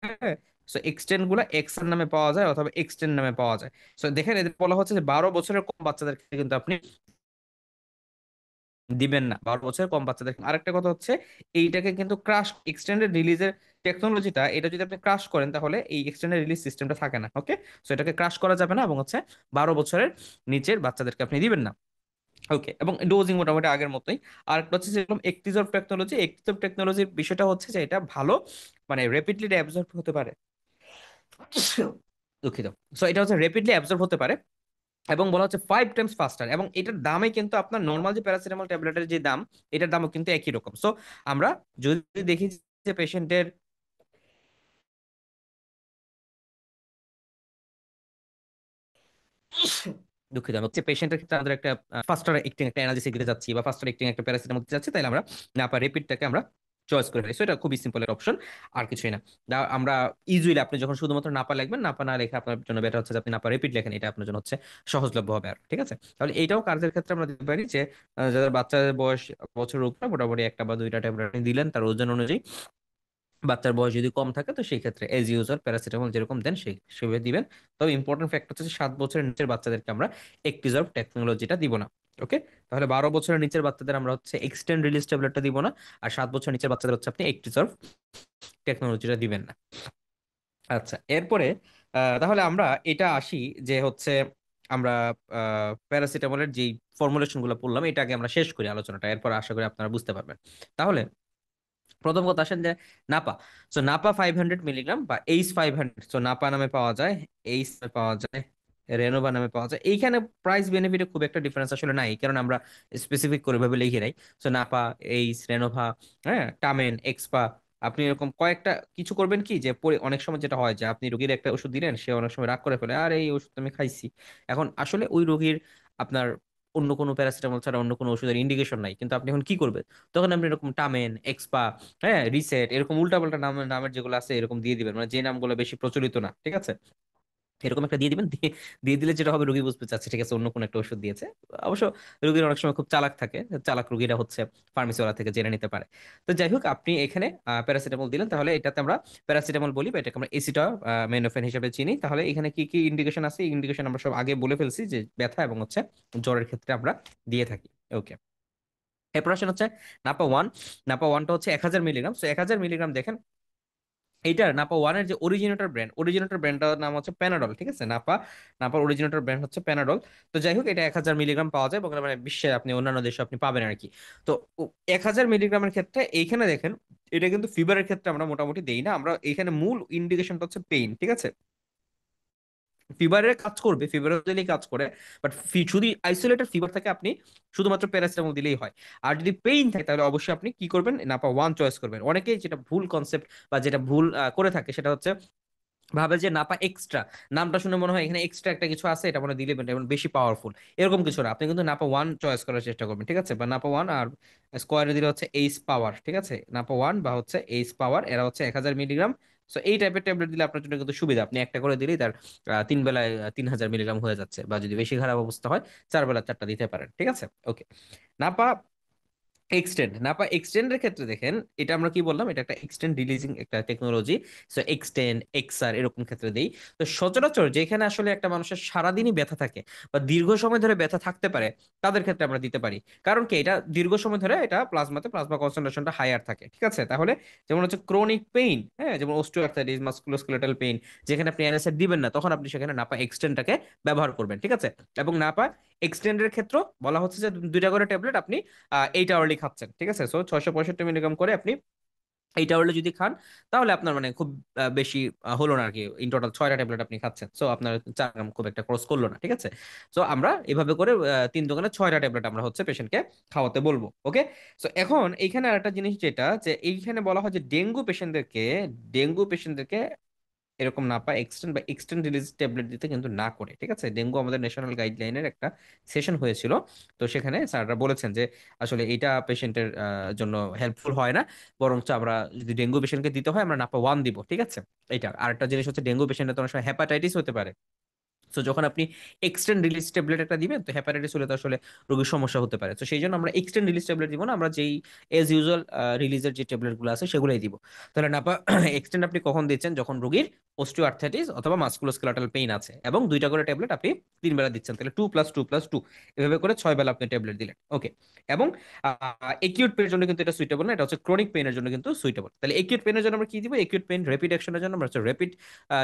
হ্যাঁ। সো এক্সটেন্ড গুলা এক্সআর নামে পাওয়া যায় অথবা এক্সটেন্ড নামে পাওয়া যায়। সো দেখেন, এদের বলা হচ্ছে যে 12 বছরের কম বাচ্চাদেরকে কিন্তু আপনি দিবেন না, 12 বছরের কম বাচ্চাদের। আরেকটা কথা হচ্ছে, এইটাকে কিন্তু ক্রাশ, এক্সটেন্ডেড রিলিজের টেকনোলজিটা, এটা যদি আপনি ক্রাশ করেন, তাহলে এই এক্সটেন্ডেড রিলিজ সিস্টেমটা থাকে না। ওকে, সো এটাকে ক্রাশ করা যাবে না, এবং হচ্ছে 12 বছরের নিচের বাচ্চাদেরকে আপনি দিবেন না। ওকে, এবং ডোজিং মোটামুটি আগের মতোই। আর একটা হচ্ছে যেরকম একটিজর টেকনোলজি, একটিজর টেকনোলজির বিষয়টা হচ্ছে যে এটা ভালো, মানে র্যাপিডলি অ্যাবজর্ব হতে পারে। দুঃখিত। সো এটা হচ্ছে র্যাপিডলি অ্যাবজর্ব হতে পারে, এবং বলা হচ্ছে 5 টাইমস ফাস্টার, এবং এটার দামে কিন্তু আপনার নর্মাল যে প্যারাসিটামল ট্যাবলেটের যে দাম, এটার দামও কিন্তু একই রকম। সো আমরা যদি দেখি যে পেশেন্টের, দুঃখিত, আমি হচ্ছে পেশেন্টের ক্ষেত্রে আমাদের একটা ফাস্টার অ্যাক্টিং একটা অ্যানালিসিস দিতে যাচ্ছি, বা ফাস্টার অ্যাক্টিং একটা প্যারাসিটামল দিতে যাচ্ছি, তাহলে আমরা নাপা রেপিডটাকে আমরা চয়েস করে ফেলি। সো এটা খুবই সিম্পল একটা অপশন, আর কিছুই না। আমরা ইজিলি, আপনি যখন শুধুমাত্র নাপা লিখবেন, নাপা না লেখা আপনার জন্য বেটার হচ্ছে যে আপনি নাপা রেপিড লেখেন, এটা আপনার জন্য হচ্ছে সহজলভ্য হবে। আর ঠিক আছে, তাহলে এইটাও কাজের ক্ষেত্রে আমরা দিতে পারি যে যাদের বাচ্চার বয়স বছরের উপরে, মোটামুটি একটা বা দুইটা ট্যাবলেট দিলেন তার ওজন অনুযায়ী। বাচ্চার বয়স যদি কম থাকে, তো সেই ক্ষেত্রে এজ ইউজার প্যারাসিটামল যেরকম দেন সেই সেভাবে দিবেন। তবে ইম্পর্টেন্ট ফ্যাক্ট হচ্ছে যে 7 বছরের নিচের বাচ্চাদেরকে আমরা একটিজার্ভ টেকনোলজিটা দিব না। ওকে, তাহলে 12 বছরের নিচের বাচ্চাদের আমরা হচ্ছে এক্সটেন্ড রিলিজ ট্যাবলেটটা দিব না, আর 7 বছরের নিচের বাচ্চাদের হচ্ছে আপনি একটিজার্ভ টেকনোলজিটা দিবেন না। আচ্ছা, এরপরে তাহলে আমরা এটা আসি যে হচ্ছে আমরা প্যারাসিটামলের যে ফর্মুলেশন গুলো পড়লাম, এটা আগে আমরা শেষ করি আলোচনাটা, এরপর আশা করি আপনারা বুঝতে পারবেন। তাহলে প্রথম কথা আসেন যে নাপা। সো নাপা 500 মিলিগ্রাম বা এইচ 500, সো নাপা নামে পাওয়া যায়, এইচ নামে পাওয়া যায়, রেনোভা নামে পাওয়া যায়। এইখানে প্রাইস বেনিফিটে খুব একটা ডিফারেন্স আসলে নাই, কারণ আমরা স্পেসিফিক করে ভাবে লিখি নাই। সো নাপা, এইচ, রেনোভা, হ্যাঁ, টামেন, এক্সপা, আপনি এরকম কয়েকটা কিছু করবেন কি, যে অনেক সময় যেটা হয় যে আপনি রোগীর একটা ওষুধ দিলেন, সে অনেক সময় রাগ করে ফেলে, আর এই ওষুধ আমি খাইছি। এখন আসলে ওই রোগীর আপনার অন্য কোনো প্যারাসিটামল ছাড়া অন্য কোনো ওষুধের ইন্ডিকেশন নাই, কিন্তু আপনি এখন কি করবেন? তখন আপনি এরকম টামেন, এক্সপা, হ্যাঁ, রিসেট, এরকম উল্টাপাল্টা নামের যেগুলো আছে এরকম দিয়ে দিবেন, মানে যে নামগুলো বেশি প্রচলিত না, ঠিক আছে, এরকম একটা দিয়ে দিবেন। দিয়ে দিয়ে দিলে যেটা হবে, রোগী বুঝতে চাচ্ছে ঠিক আছে অন্য কোনো একটা ওষুধ দিয়েছে। অবশ্য রোগীর অনেক সময় খুব চালাক থাকে, চালাক রোগীরা হচ্ছে ফার্মেসিওয়ালা থেকে জেনে নিতে পারে। তো যাই হোক, আপনি এখানে প্যারাসিটামল দিলেন, তাহলে এটাতে আমরা প্যারাসিটামল বলি, বা এটাকে আমরা এসিটা মেনোফেন হিসেবে চিনি। তাহলে এখানে কি কি ইন্ডিকেশন আছে, ইন্ডিকেশন আমরা সব আগে বলে ফেলছি, যে ব্যথা এবং হচ্ছে জ্বরের ক্ষেত্রে আমরা দিয়ে থাকি। ওকে, এরপর আসেন হচ্ছে নাপা 1। নাপা 1টা হচ্ছে 1000 মিলিগ্রাম। সো 1000 মিলিগ্রাম দেখেন, এইটার নাপা ওয়ানের যে অরিজিনেটর ব্র্যান্ডটার নাম হচ্ছে প্যানাডল, ঠিক আছে। নাপার অরিজিনেটর ব্র্যান্ড হচ্ছে প্যানাডল। তো যাই হোক, এটা 1000 মিলিগ্রাম পাওয়া যায়, এবং মানে বিশ্বে আপনি অন্যান্য দেশে আপনি পাবেন আর কি। তো 1000 মিলিগ্রামের ক্ষেত্রে এইখানে দেখেন, এটা কিন্তু ফিভারের ক্ষেত্রে আমরা মোটামুটি দেই না, আমরা এখানে মূল ইন্ডিকেশনটা হচ্ছে পেইন, ঠিক আছে। ফিভারের কাজ করবে, ফিভার দিলেই কাজ করে, বাট যদি আইসোলেটেড ফিভার থাকে, আপনি শুধুমাত্র প্যারাসিটামল দিলেই হয়। আর যদি পেইন থাকে, তাহলে অবশ্যই আপনি কি করবেন, নাপা 1 চয়েস করবেন। অনেকেই যেটা ভুল কনসেপ্ট বা যেটা ভুল করে থাকে, সেটা হচ্ছে ভাবে যে নাপা এক্সট্রা, নামটা শুনে মনে হয় এখানে এক্সট্রা একটা কিছু আছে, এটা মনে দিলে এবং বেশি পাওয়ারফুল, এরকম কিছু না। আপনি কিন্তু নাপা 1 চয়েস করার চেষ্টা করবেন, ঠিক আছে, বা নাপা 1 আর স্কোয়ারে দিলে হচ্ছে এইচ পাওয়ার, ঠিক আছে, নাপা 1 বা হচ্ছে এইচ পাওয়ার, এরা হচ্ছে 1000 মিলিগ্রাম। সো এই টাইপের ট্যাবলেট দিলে আপনার জন্য কিন্তু সুবিধা, আপনি একটা করে দিলেই তার 3 বেলায় 3000 মিলিগ্রাম হয়ে যাচ্ছে, বা যদি বেশি খারাপ অবস্থা হয় 4 বেলা 4টা দিতে পারেন, ঠিক আছে। ওকে, নাপা নাপা এক্সটেন্ডের ক্ষেত্রে দেখেন, এটা আমরা কি বললাম, এটা একটা এক্সটেন্ড রিলিজিং একটা টেকনোলজি। সো এক্সটেন্ড, এক্সআর, এরকম ক্ষেত্রে দেই। তো সচরাচর যেখানে আসলে একটা মানুষের সারাদিনই ব্যথা থাকে, বা দীর্ঘ সময় ধরে ব্যথা থাকতে পারে, তাদের ক্ষেত্রে আমরা দিতে পারি। কারণ কি, এটা দীর্ঘ সময় ধরে এটা প্লাজমা কনসেন্ট্রেশনটা হায়ার থাকে, ঠিক আছে। তাহলে যেমন হচ্ছে ক্রনিক পেইন, হ্যাঁ, যেমন অস্টিওআর্থ্রাইটিস, মাসকুলোস্কেলেটাল পেইন, যেখানে আপনি এনএসআইড দিবেন না, তখন আপনি সেখানে নাপা এক্সটেন্ডটাকে ব্যবহার করবেন, ঠিক আছে। এবং নাপা এক্সটেন্ডের ক্ষেত্রে বলা হচ্ছে যে 2টা করে ট্যাবলেট আপনি 8 আওয়ারলি খাচ্ছেন, ঠিক আছে। সো 665 মিলিগ্রাম করে আপনি এইটা হলে যদি খান তাহলে আপনার মানে খুব বেশি হলো না আর কি। ইন টোটাল 6টা ট্যাবলেট আপনি খাচ্ছেন, সো আপনার 4 গ্রাম খুব একটা ক্রস করলো না, ঠিক আছে। সো আমরা এভাবে করে 3 দোকানে 6টা ট্যাবলেট আমরা হচ্ছে পেশেন্টকে খাওয়াতে বলবো, ওকে। সো এখন এইখানে আরেকটা জিনিস যেটা, যে এইখানে বলা হয় যে ডেঙ্গু পেশেন্টদেরকে এরকম না পায় এক্সটেন্ড বা এক্সটেন্ড রিলিজ ট্যাবলেট দিতে কিন্তু না করে, ঠিক আছে। ডেঙ্গু আমাদের ন্যাশনাল গাইডলাইনের একটা সেশন হয়েছিল, তো সেখানে স্যাররা বলেছেন যে আসলে এটা পেশেন্টের জন্য হেল্পফুল হয় না, বরঞ্চ আমরা যদি ডেঙ্গু পেশেন্টকে দিতে হয় আমরা নাপা ওয়ান দিব, ঠিক আছে। এটা আরেকটা জিনিস হচ্ছে, ডেঙ্গু পেশেন্টের তো অনেক সময় হ্যাপাটাইটিস হতে পারে। তো যখন আপনি এক্সটেন্ড রিলিজ ট্যাবলেট একটা দিবেন, তো হ্যাপাটাইটিস হলে তো আসলে রোগীর সমস্যা হতে পারে, তো সেই জন্য আমরা এক্সটেন্ড রিলিজ ট্যাবলেট দিব না, আমরা যেই এজ ইউজুয়াল রিলিজের যে ট্যাবলেট গুলো আছে সেগুলোই দিব। তাহলে নাপা এক্সটেন্ড আপনি কখন দিচ্ছেন? যখন রোগীর অস্টিওআর্থ্রাইটিস অথবা মাসকুলোস্কেলেটাল পেইন আছে, এবং 2টা করে ট্যাবলেট আপনি 3 বেলা দিচ্ছেন, তাহলে 2+2+2 এভাবে করে 6 বেলা আপনি ট্যাবলেট দিলেন, ওকে। এবং একিউট পেনের জন্য কিন্তু এটা সুইটেবল না, এটা হচ্ছে ক্রনিক পেনের জন্য কিন্তু সুইটেবল। তাহলে একিউট পেনের জন্য আমরা কি দিব? একিউট পেন র্যাপিড অ্যাকশনের জন্য আমরা হচ্ছে র্যাপিড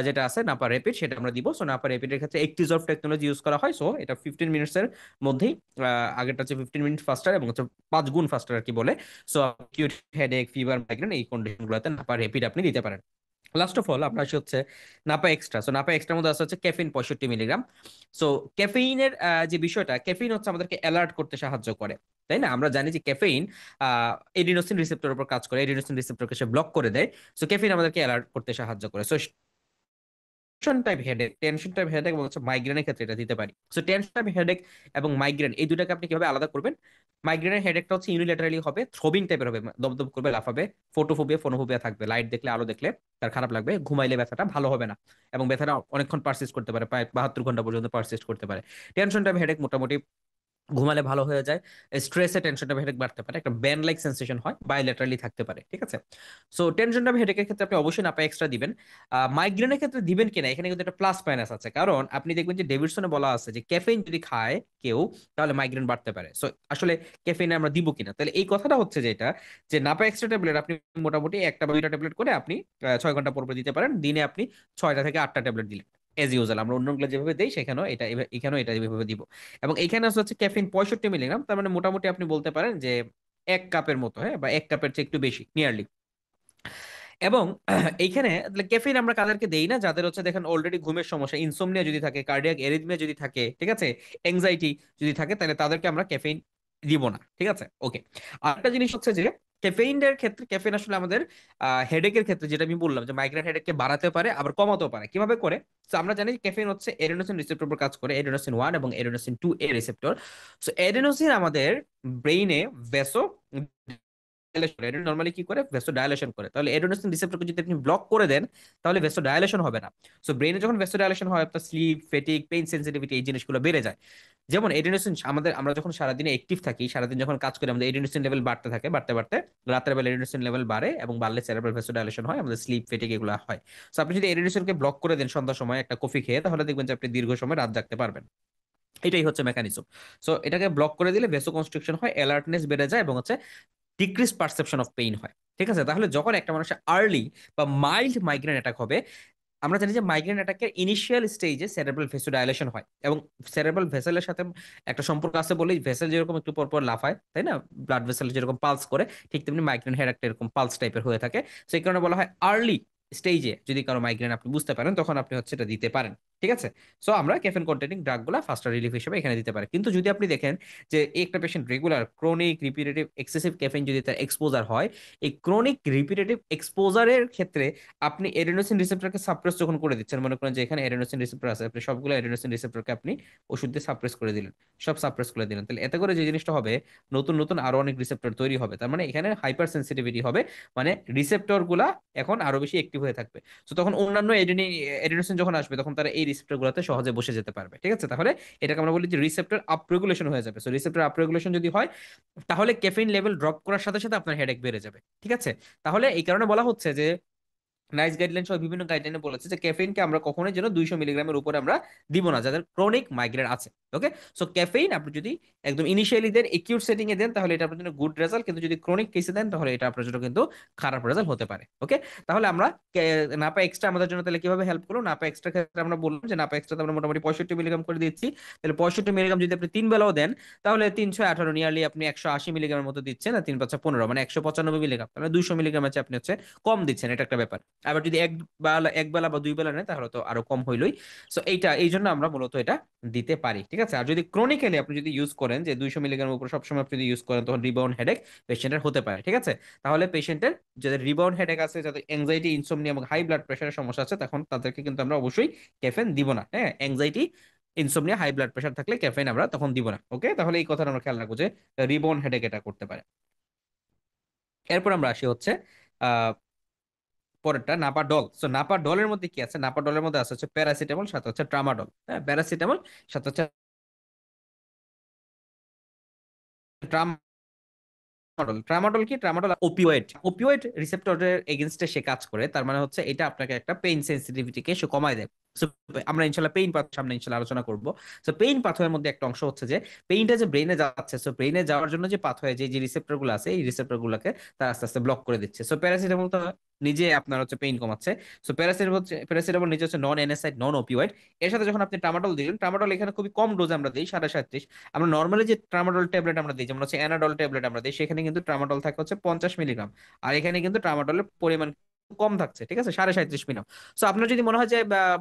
যেটা আছে নাপা র্যাপিড, সেটা আমরা দিব। সো নাপা র্যাপিডের ক্ষেত্রে একটিজর্ভ টেকনোলজি ইউজ করা হয়, সো এটা 15 মিনিটসের মধ্যেই, আগেরটা হচ্ছে 15 মিনিট ফাস্টার এবং হচ্ছে 5 গুণ ফাস্টার আর কি বলে। So acute headache, fever, migraine এই কন্ডিশনগুলোতে নাপা র্যাপিড আপনি দিতে পারেন। লাস্ট অফ অল আমরা আসি হচ্ছে নাপা এক্সট্রা। সো নাপা এক্সট্রার মধ্যে আছে হচ্ছে ক্যাফিন 65 মিলিগ্রাম। সো ক্যাফেইনের যে বিষয়টা, ক্যাফেইন হচ্ছে আমাদেরকে অ্যালার্ট করতে সাহায্য করে, তাই না? আমরা জানি যে ক্যাফেইন এডিনোসিন রিসেপ্টরের উপর কাজ করে, এডিনোসিন রিসেপ্টরকে সে ব্লক করে দেয়। সো ক্যাফেইন আমাদেরকে অ্যালার্ট করতে সাহায্য করে। সো টেনশন টাইপ হেডেক এবং হচ্ছে মাইগ্রেনের ক্ষেত্রে এটা দিতে পারি। সো টেনশন টাইপ হেডেক এবং মাইগ্রেন এই দুটাকে আপনি কিভাবে আলাদা করবেন? মাইগ্রেনের হেডেকটা হচ্ছে ইউনিল্যাটারালি হবে, থ্রোবিং টাইপের হবে, দপদপ করবে, লাফাবে, ফোনোফোবিয়া থাকবে, লাইট দেখলে, আলো দেখলে তার খারাপ লাগবে, ঘুমাইলে ব্যথাটা ভালো হবে না, এবং ব্যথাটা অনেকক্ষণ পারসিস্ট করতে পারে, প্রায় 72 ঘন্টা পর্যন্ত পারসিস্ট করতে পারে। টেনশন টাইপ হেডেক মোটামুটি ঘুমালে ভালো হয়ে যায়, স্ট্রেসে টেনশনটা হেডেক বাড়তে পারে, একটা ব্যান্ড লাইক সেন্সেশন হয়, বাইলেটারালি থাকতে পারে, ঠিক আছে। সো টেনশনটা হেডেকের ক্ষেত্রে আপনি অবশ্যই নাপা এক্সট্রা দিবেন। মাইগ্রেনের ক্ষেত্রে দিবেন কিনা এখানে কিন্তু একটা প্লাস মাইনাস আছে, কারণ আপনি দেখবেন যে ডেভিডসনে বলা আছে যে ক্যাফেইন যদি খায় কেউ তাহলে মাইগ্রেন বাড়তে পারে। সো আসলে ক্যাফেইন আমরা দিব কিনা, তাহলে এই কথাটা হচ্ছে যে এটা, যে নাপা এক্সট্রা ট্যাবলেট আপনি মোটামুটি একটা বা 2টা ট্যাবলেট করে আপনি 6 ঘন্টা পর পর দিতে পারেন, দিনে আপনি 6টা থেকে 8টা ট্যাবলেট দিলেন, এজ ইউজুয়াল আমরা অন্যগুলো যেভাবে দেই সেখানেও এটা এখানেও এটা এভাবে দিব। এবং এইখানে হচ্ছে ক্যাফিন 65 মিলিগ্রাম, তার মানে মোটামুটি আপনি বলতে পারেন যে 1 কাপের মতো, হ্যাঁ, বা 1 কাপের চেয়ে একটু বেশি নিয়ারলি। এবং এইখানে ক্যাফিন আমরা কাদেরকে দেই না? যাদের হচ্ছে দেখেন অলরেডি ঘুমের সমস্যা, ইনসোমনিয়া যদি থাকে, কার্ডিয়াক এরিথমিয়া যদি থাকে, ঠিক আছে, এংজাইটি যদি থাকে, তাহলে তাদেরকে আমরা ক্যাফেইন দিব না, ঠিক আছে, ওকে। আরেকটা জিনিস হচ্ছে যে ক্যাফেইনের ক্ষেত্রে, ক্যাফেইন আসলে আমাদের হেডেকের ক্ষেত্রে, যেটা আমি বললাম যে মাইগ্রেন হেডেককে বাড়াতে পারে আবার কমাতেও পারে, কিভাবে করে? তো আমরা জানি ক্যাফেইন হচ্ছে এডেনোসিন রিসেপ্টর উপর কাজ করে, এডেনোসিন 1 এবং এডেনোসিন 2 এ রিসেপ্টর। সো এডেনোসিন আমাদের ব্রেইনে ভেসো নর্মালি কি করে? ভেসো ডায়ালেশন করে। তাহলে এডেনোসিন রিসেপ্টরকে যদি আপনি ব্লক করে দেন তাহলে ভেসো ডায়ালেশন হবে না। সো ব্রেইনে যখন ভেসো ডায়ালেশন হয়, আপনার স্লিপ, ফেটিক, পেইন সেন্সিটিভিটি এই জিনিসগুলো বেড়ে যায়। যেমন এডেনোসিন আমরা যখন সারাদিনে অ্যাক্টিভ থাকি, সারাদিন যখন কাজ করি, আমাদের এডেনোসিন লেভেল বাড়তে থাকে, বাড়তে বাড়তে রাতের বেলা এডেনোসিন লেভেল বাড়ে, এবং বাড়লে সেরেব্রাল ভেসোডাইলেশন হয়, আমাদের স্লিপ, ফেটিক এগুলো হয়। সো আপনি যদি এডেনোসিনকে ব্লক করে দেন সন্ধ্যার সময় একটা কফি খেয়ে, তাহলে দেখবেন যে আপনি দীর্ঘ সময় রাত জাগতে পারবেন। এটাই হচ্ছে মেকানিজম। সো এটাকে ব্লক করে দিলে ভেসো কনস্ট্রিকশন হয়, অ্যালার্টনেস বেড়ে যায়, এবং হচ্ছে ডিক্রিজ পারসেপশন অফ পেইন হয়, ঠিক আছে। তাহলে যখন একটা মানুষের আর্লি বা মাইল্ড মাইগ্রেন অ্যাটাক হবে, আমরা জানি যে মাইগ্রেন অ্যাটাকের ইনিশিয়াল স্টেজে সেরেব্রাল ভেসোডাইলেশন হয়, এবং সেরেব্রাল ভেসেলের সাথে একটা সম্পর্ক আছে বলেই ভেসেল যেরকম একটু পর পর লাফায়, তাই না, ব্লাড ভেসেল যেরকম পালস করে, ঠিক তেমনি মাইগ্রেন হেড একটা এরকম পালস টাইপের হয়ে থাকে। সেই কারণে বলা হয় আর্লি স্টেজে যদি কারো মাইগ্রেন আপনি বুঝতে পারেন তখন আপনি হচ্ছে এটা দিতে পারেন, ঠিক আছে। সো আমরা ক্যাফেন কন্টেনিং ড্রাগগুলো ফাস্টার রিলিফ হিসেবে এখানে দিতে পারি। কিন্তু যদি আপনি দেখেন যে একটা patient regular chronic repetitive excessive caffeine যদি তার এক্সপোজার হয়, এই ক্রনিক রিপিটেটিভ এক্সপোজারের ক্ষেত্রে আপনি এডেনোসিন রিসেপ্টরকে সাপ্রেস যখন করে দিচ্ছেন, মনে করেন যে এখানে এডেনোসিন রিসেপ্টর আছে, আপনি সবগুলো এডেনোসিন রিসেপ্টরকে আপনি ওষুধ দিয়ে সাপ্রেস করে দিলেন, সব সাপ্রেস করে দিলেন, তাহলে এতে করে যে জিনিসটা হবে, নতুন নতুন আরো অনেক রিসেপ্টর তৈরি হবে, তার মানে এখানে হাইপার সেন্সিটিভিটি হবে, মানে রিসেপ্টর গুলা এখন আরো বেশি অ্যাক্টিভ হয়ে থাকবে। তো তখন অন্যান্য এডেনোসিন যখন আসবে তখন তারা এই রিসেপ্টর গুলাতে সহজে বসে যেতে পারবে, ঠিক আছে। তাহলে এটাকে আমরা বলি যে রিসেপ্টর আপরেগুলেশন হয়ে যাবে। সো রিসেপ্টর আপরেগুলেশন যদি হয়, তাহলে ক্যাফেইন লেভেল ড্রপ করার সাথে সাথে আপনার হেডেক বেড়ে যাবে, ঠিক আছে। তাহলে এই কারণে বলা হচ্ছে যে নাইস গাইডলাইন সহ বিভিন্ন গাইডলাইনে বলেছে যে ক্যাফেইনকে আমরা কখনোই যেন 200 মিলিগ্রামের উপরে আমরা দিব না যাদের ক্রনিক মাইগ্রেন আছে। ওকে, সো ক্যাফেইন আপনি যদি একদম ইনিশিয়ালি দেন, একিউট সেটিং এ দেন, তাহলে এটা আপনার জন্য গুড রেজাল্ট, কিন্তু যদি ক্রনিক কেসে দেন তাহলে এটা আপনার জন্য কিন্তু খারাপ রেজাল্ট হতে পারে। ওকে, তাহলে আমরা নাপা এক্সট্রা আমাদের জন্য তাহলে কিভাবে হেল্প করলো? নাপা এক্সট্রা ক্ষেত্রে আমরা বললাম যে নাপা এক্সট্রা আমরা মোটামুটি 65 মিলিগ্রাম করে দিচ্ছি। তাহলে 65 মিলিগ্রাম যদি আপনি 3 বেলাও দেন, তাহলে 318 নিয়ারলি আপনি 180 মিলিগ্রামের মতো দিচ্ছেন, আর 3×5 = 15, মানে 195 মিলিগ্রাম, মানে 200 মিলিগ্রাম আছে আপনি হচ্ছে কম দিচ্ছেন, এটা একটা ব্যাপার। আবার যদি এক বেলা বা 2 বেলা নেয় তাহলে তো আরো কম হইলই। সো এইটা এই জন্য আমরা মূলত এটা দিতে পারি, ঠিক আছে। আর যদি ক্রনিক্যালি আপনি যদি ইউজ করেন যে 200 মিলিগ্রাম উপর সবসময় আপনি যদি ইউজ করেন, তখন রিবাউন্ড হেডেক পেশেন্টের হতে পারে, ঠিক আছে। তাহলে পেশেন্টের যাদের রিবাউন্ড হেডেক আছে, যাদের অ্যাংজাইটি, ইনসোমনিয়া এবং হাই ব্লাড প্রেশারের সমস্যা আছে, তখন তাদেরকে কিন্তু আমরা অবশ্যই ক্যাফেন দিব না। হ্যাঁ, anxiety, insomnia, high blood pressure থাকলে ক্যাফেন আমরা তখন দিব না। ওকে, তাহলে এই কথাটা আমরা খেয়াল রাখবো যে রিবাউন্ড হেডেক এটা করতে পারে। এরপর আমরা আসি হচ্ছে আহ পরেরটা নাপাডল। সো নাপাডলের মধ্যে কি আছে? নাপাডলের মধ্যে আছে হচ্ছে প্যারাসিটামল, সাথে হচ্ছে ট্রামাডল। হ্যাঁ, প্যারাসিটামল সাথে হচ্ছে ট্রামাডল। ট্রামাডল কি? ট্রামাডল ওপিওয়েড, ওপিওয়েড রিসেপ্টরের এগেনস্টে সে কাজ করে। তার মানে হচ্ছে এটা আপনাকে একটা পেইন সেন্সিটিভিটিকে সে কমায় দেয়। So, আমরা ইনশাল্লাহ পেইন পাথ সামনে ইনশাল্লাহ আলোচনা করব। সো পেইন পাথওয়ের মধ্যে একটা অংশ হচ্ছে যে পেইনটা যে ব্রেনে যাচ্ছে, সো ব্রেনে যাওয়ার জন্য যে পাথওয়ে, যে যে রিসেপ্টর গুলো আছে, এই রিসেপ্টর গুলোকে তার আস্তে আস্তে ব্লক করে দিচ্ছে। সো প্যারাসিটামল তো নিজে আপনার হচ্ছে পেইন কমাচ্ছে। সো প্যারাসিটামল নিজে হচ্ছে নন এনএসআইড, নন ওপিওয়েড। এর সাথে যখন আপনি ট্রামাডল দিলেন, ট্রামাডল এখানে খুবই কম ডোজ আমরা দিই, 37.5। আমরা নর্মালি যে ট্রামাডল ট্যাবলেট আমরা দিই, যেমন হচ্ছে অ্যানাডল ট্যাবলেট আমরা দিই, সেখানে কিন্তু ট্রামাডল থাকে হচ্ছে 50 মিলিগ্রাম। আর এখানে কিন্তু ট্রামাডলের পরিমাণ কম থাকছে, ঠিক আছে, 37.5 মিলিগ্রাম। সো আপনার যদি মনে হয় যে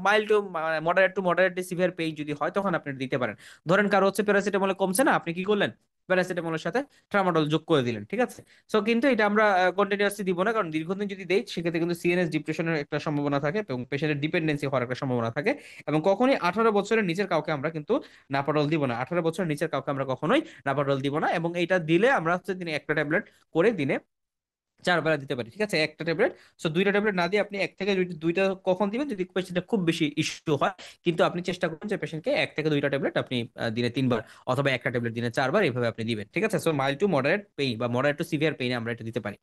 mild to moderately severe pain যদি হয়, তখন আপনি দিতে পারেন। ধরেন কারো হচ্ছে প্যারাসিটামলে কমছে না, আপনি কি করলেন? প্যারাসিটামলের সাথে ট্রামাডল যোগ করে দিলেন, ঠিক আছে। সো কিন্তু এটা আমরা কন্টিনিউয়াসলি দিব না, কারণ দীর্ঘদিন যদি দেই সেক্ষেত্রে কিন্তু সিএনএস ডিপ্রেশনের একটা সম্ভাবনা থাকে এবং পেশেন্টের ডিপেন্ডেন্সি হওয়ার একটা সম্ভাবনা থাকে। এবং কখনোই 18 বছরের নিচের কাউকে আমরা কিন্তু নাপাডল দিব না। 18 বছরের নিচের কাউকে আমরা কখনোই নাপাডল দিব না। এবং এটা দিলে আমরা হচ্ছে দিনে একটা ট্যাবলেট করে দিনে 4 বেলা দিতে পারি, ঠিক আছে, একটা ট্যাবলেট। সো দুইটা ট্যাবলেট না দিয়ে আপনি এক থেকে দুইটা কখন দিবেন? যদি পেশেন্টটা খুব বেশি ইস্যু হয়। কিন্তু আপনি চেষ্টা করুন যে পেশেন্টকে 1 থেকে 2টা ট্যাবলেট আপনি দিনে 3 বার, অথবা একটা ট্যাবলেট দিনে 4 বার, এইভাবে আপনি দিবেন, ঠিক আছে। So mild to moderate pain বা মডারেট টু সিভিয়ার পেইনে আমরা এটা দিতে পারি।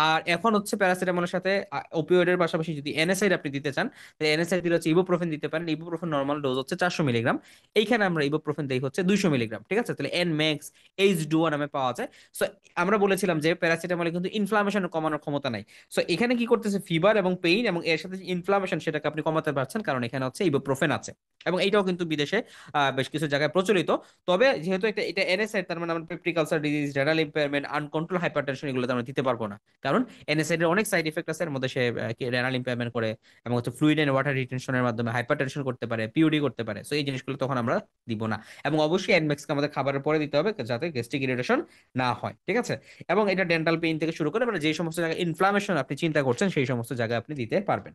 আর এখন হচ্ছে প্যারাসিটামলের সাথে ওপিওয়েডের পাশাপাশি যদি এনএসআইড আপনি দিতে চান, তাহলে এনএসআইড দিলে হচ্ছে ইবুপ্রোফেন দিতে পারেন। ইবুপ্রোফেন নর্মাল ডোজ হচ্ছে 400 মিলিগ্রাম। এইখানে আমরা ইবুপ্রোফেন দেই হচ্ছে 200 মিলিগ্রাম, ঠিক আছে। তাহলে এন ম্যাক্স, এইচ ডুও নামে পাওয়া যায়। সো আমরা বলেছিলাম যে প্যারাসিটামলে কিন্তু ইনফ্লামেশন কমানোর ক্ষমতা নাই। সো এখানে কি করতেছে? ফিভার এবং পেইন এবং এর সাথে ইনফ্লামেশন, সেটাকে আপনি কমাতে পারছেন, কারণ এখানে হচ্ছে ইবুপ্রোফেন আছে। এবং এইটাও কিন্তু বিদেশে বেশ কিছু জায়গায় প্রচলিত। তবে যেহেতু এটা এনএসআইড, তার মানে আমরা peptic ulcer disease, renal impairment, uncontrolled hypertension, এগুলোতে আমরা দিতে পারবো না। কারণ এনএসআইড এর অনেক সাইড ইফেক্ট আছে। এর মধ্যে সে রেনাল ইম্পেয়ারমেন্ট করে, এবং হচ্ছে ফ্লুইড এন্ড ওয়াটার রিটেনশনের মাধ্যমে হাইপারটেনশন করতে পারে, পিউডি করতে পারে। সো এই জিনিসগুলো তখন আমরা দিব না। এবং অবশ্যই এনম্যাক্সকে আমাদের খাবারের পরে দিতে হবে, যাতে গ্যাস্ট্রিক ইরিটেশন না হয়, ঠিক আছে। এবং এটা ডেন্টাল পেইন থেকে শুরু করে, মানে যে সমস্ত জায়গায় ইনফ্লামেশন আপনি চিন্তা করছেন, সেই সমস্ত জায়গায় আপনি দিতে পারবেন।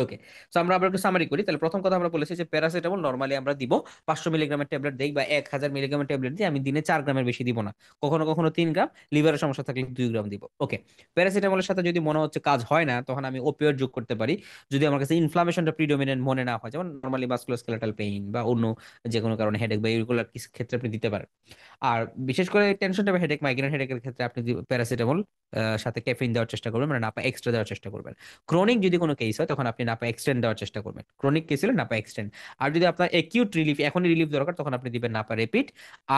ওকে, তো আমরা আবার একটু সামারি করি। তাহলে প্রথম কথা আমরা বলেছি যে প্যারাসিটামল নরমালি আমরা দিব 500 মিলিগ্রামের ট্যাবলেট দেই, বা 1000 মিলিগ্রামের ট্যাবলেট দিই। আমি দিনে 4 গ্রামের বেশি দিব না। কখনো কখনো 3 গ্রাম, লিভারের সমস্যা থাকলে 2 গ্রাম দিব। ওকে, প্যারাসিটামলের সাথে যদি মনে হচ্ছে কাজ হয় না, তখন আমি ওপিওয়েড যোগ করতে পারি। যদি আমার কাছে ইনফ্লামেশনটা প্রিডোমিনেন্ট মনে না হয়, যেমন নরমালি মাসকুলোস্কেলেটাল পেইন বা অন্য যে কোনো কারণে হেডেক বা এগুলোর ক্ষেত্রে আপনি দিতে পারেন। আর বিশেষ করে টেনশনটা বা হেডেক, মাইগ্রেন হেডেকের ক্ষেত্রে আপনি প্যারাসিটামল সাথে ক্যাফিন দেওয়ার চেষ্টা করবেন, মানে নাপা এক্সট্রা দেওয়ার চেষ্টা করবেন। ক্রনিক যদি কোনো কেস হয়, তখন আপনি নাপা এক্সটেন্ড দেওয়ার চেষ্টা করবেন। ক্রনিক কেস হলে নাপা এক্সটেন্ড। আর যদি আপনার একিউট রিলিফ, এখনই রিলিফ দরকার, তখন আপনি দিবেন নাপা রেপিড।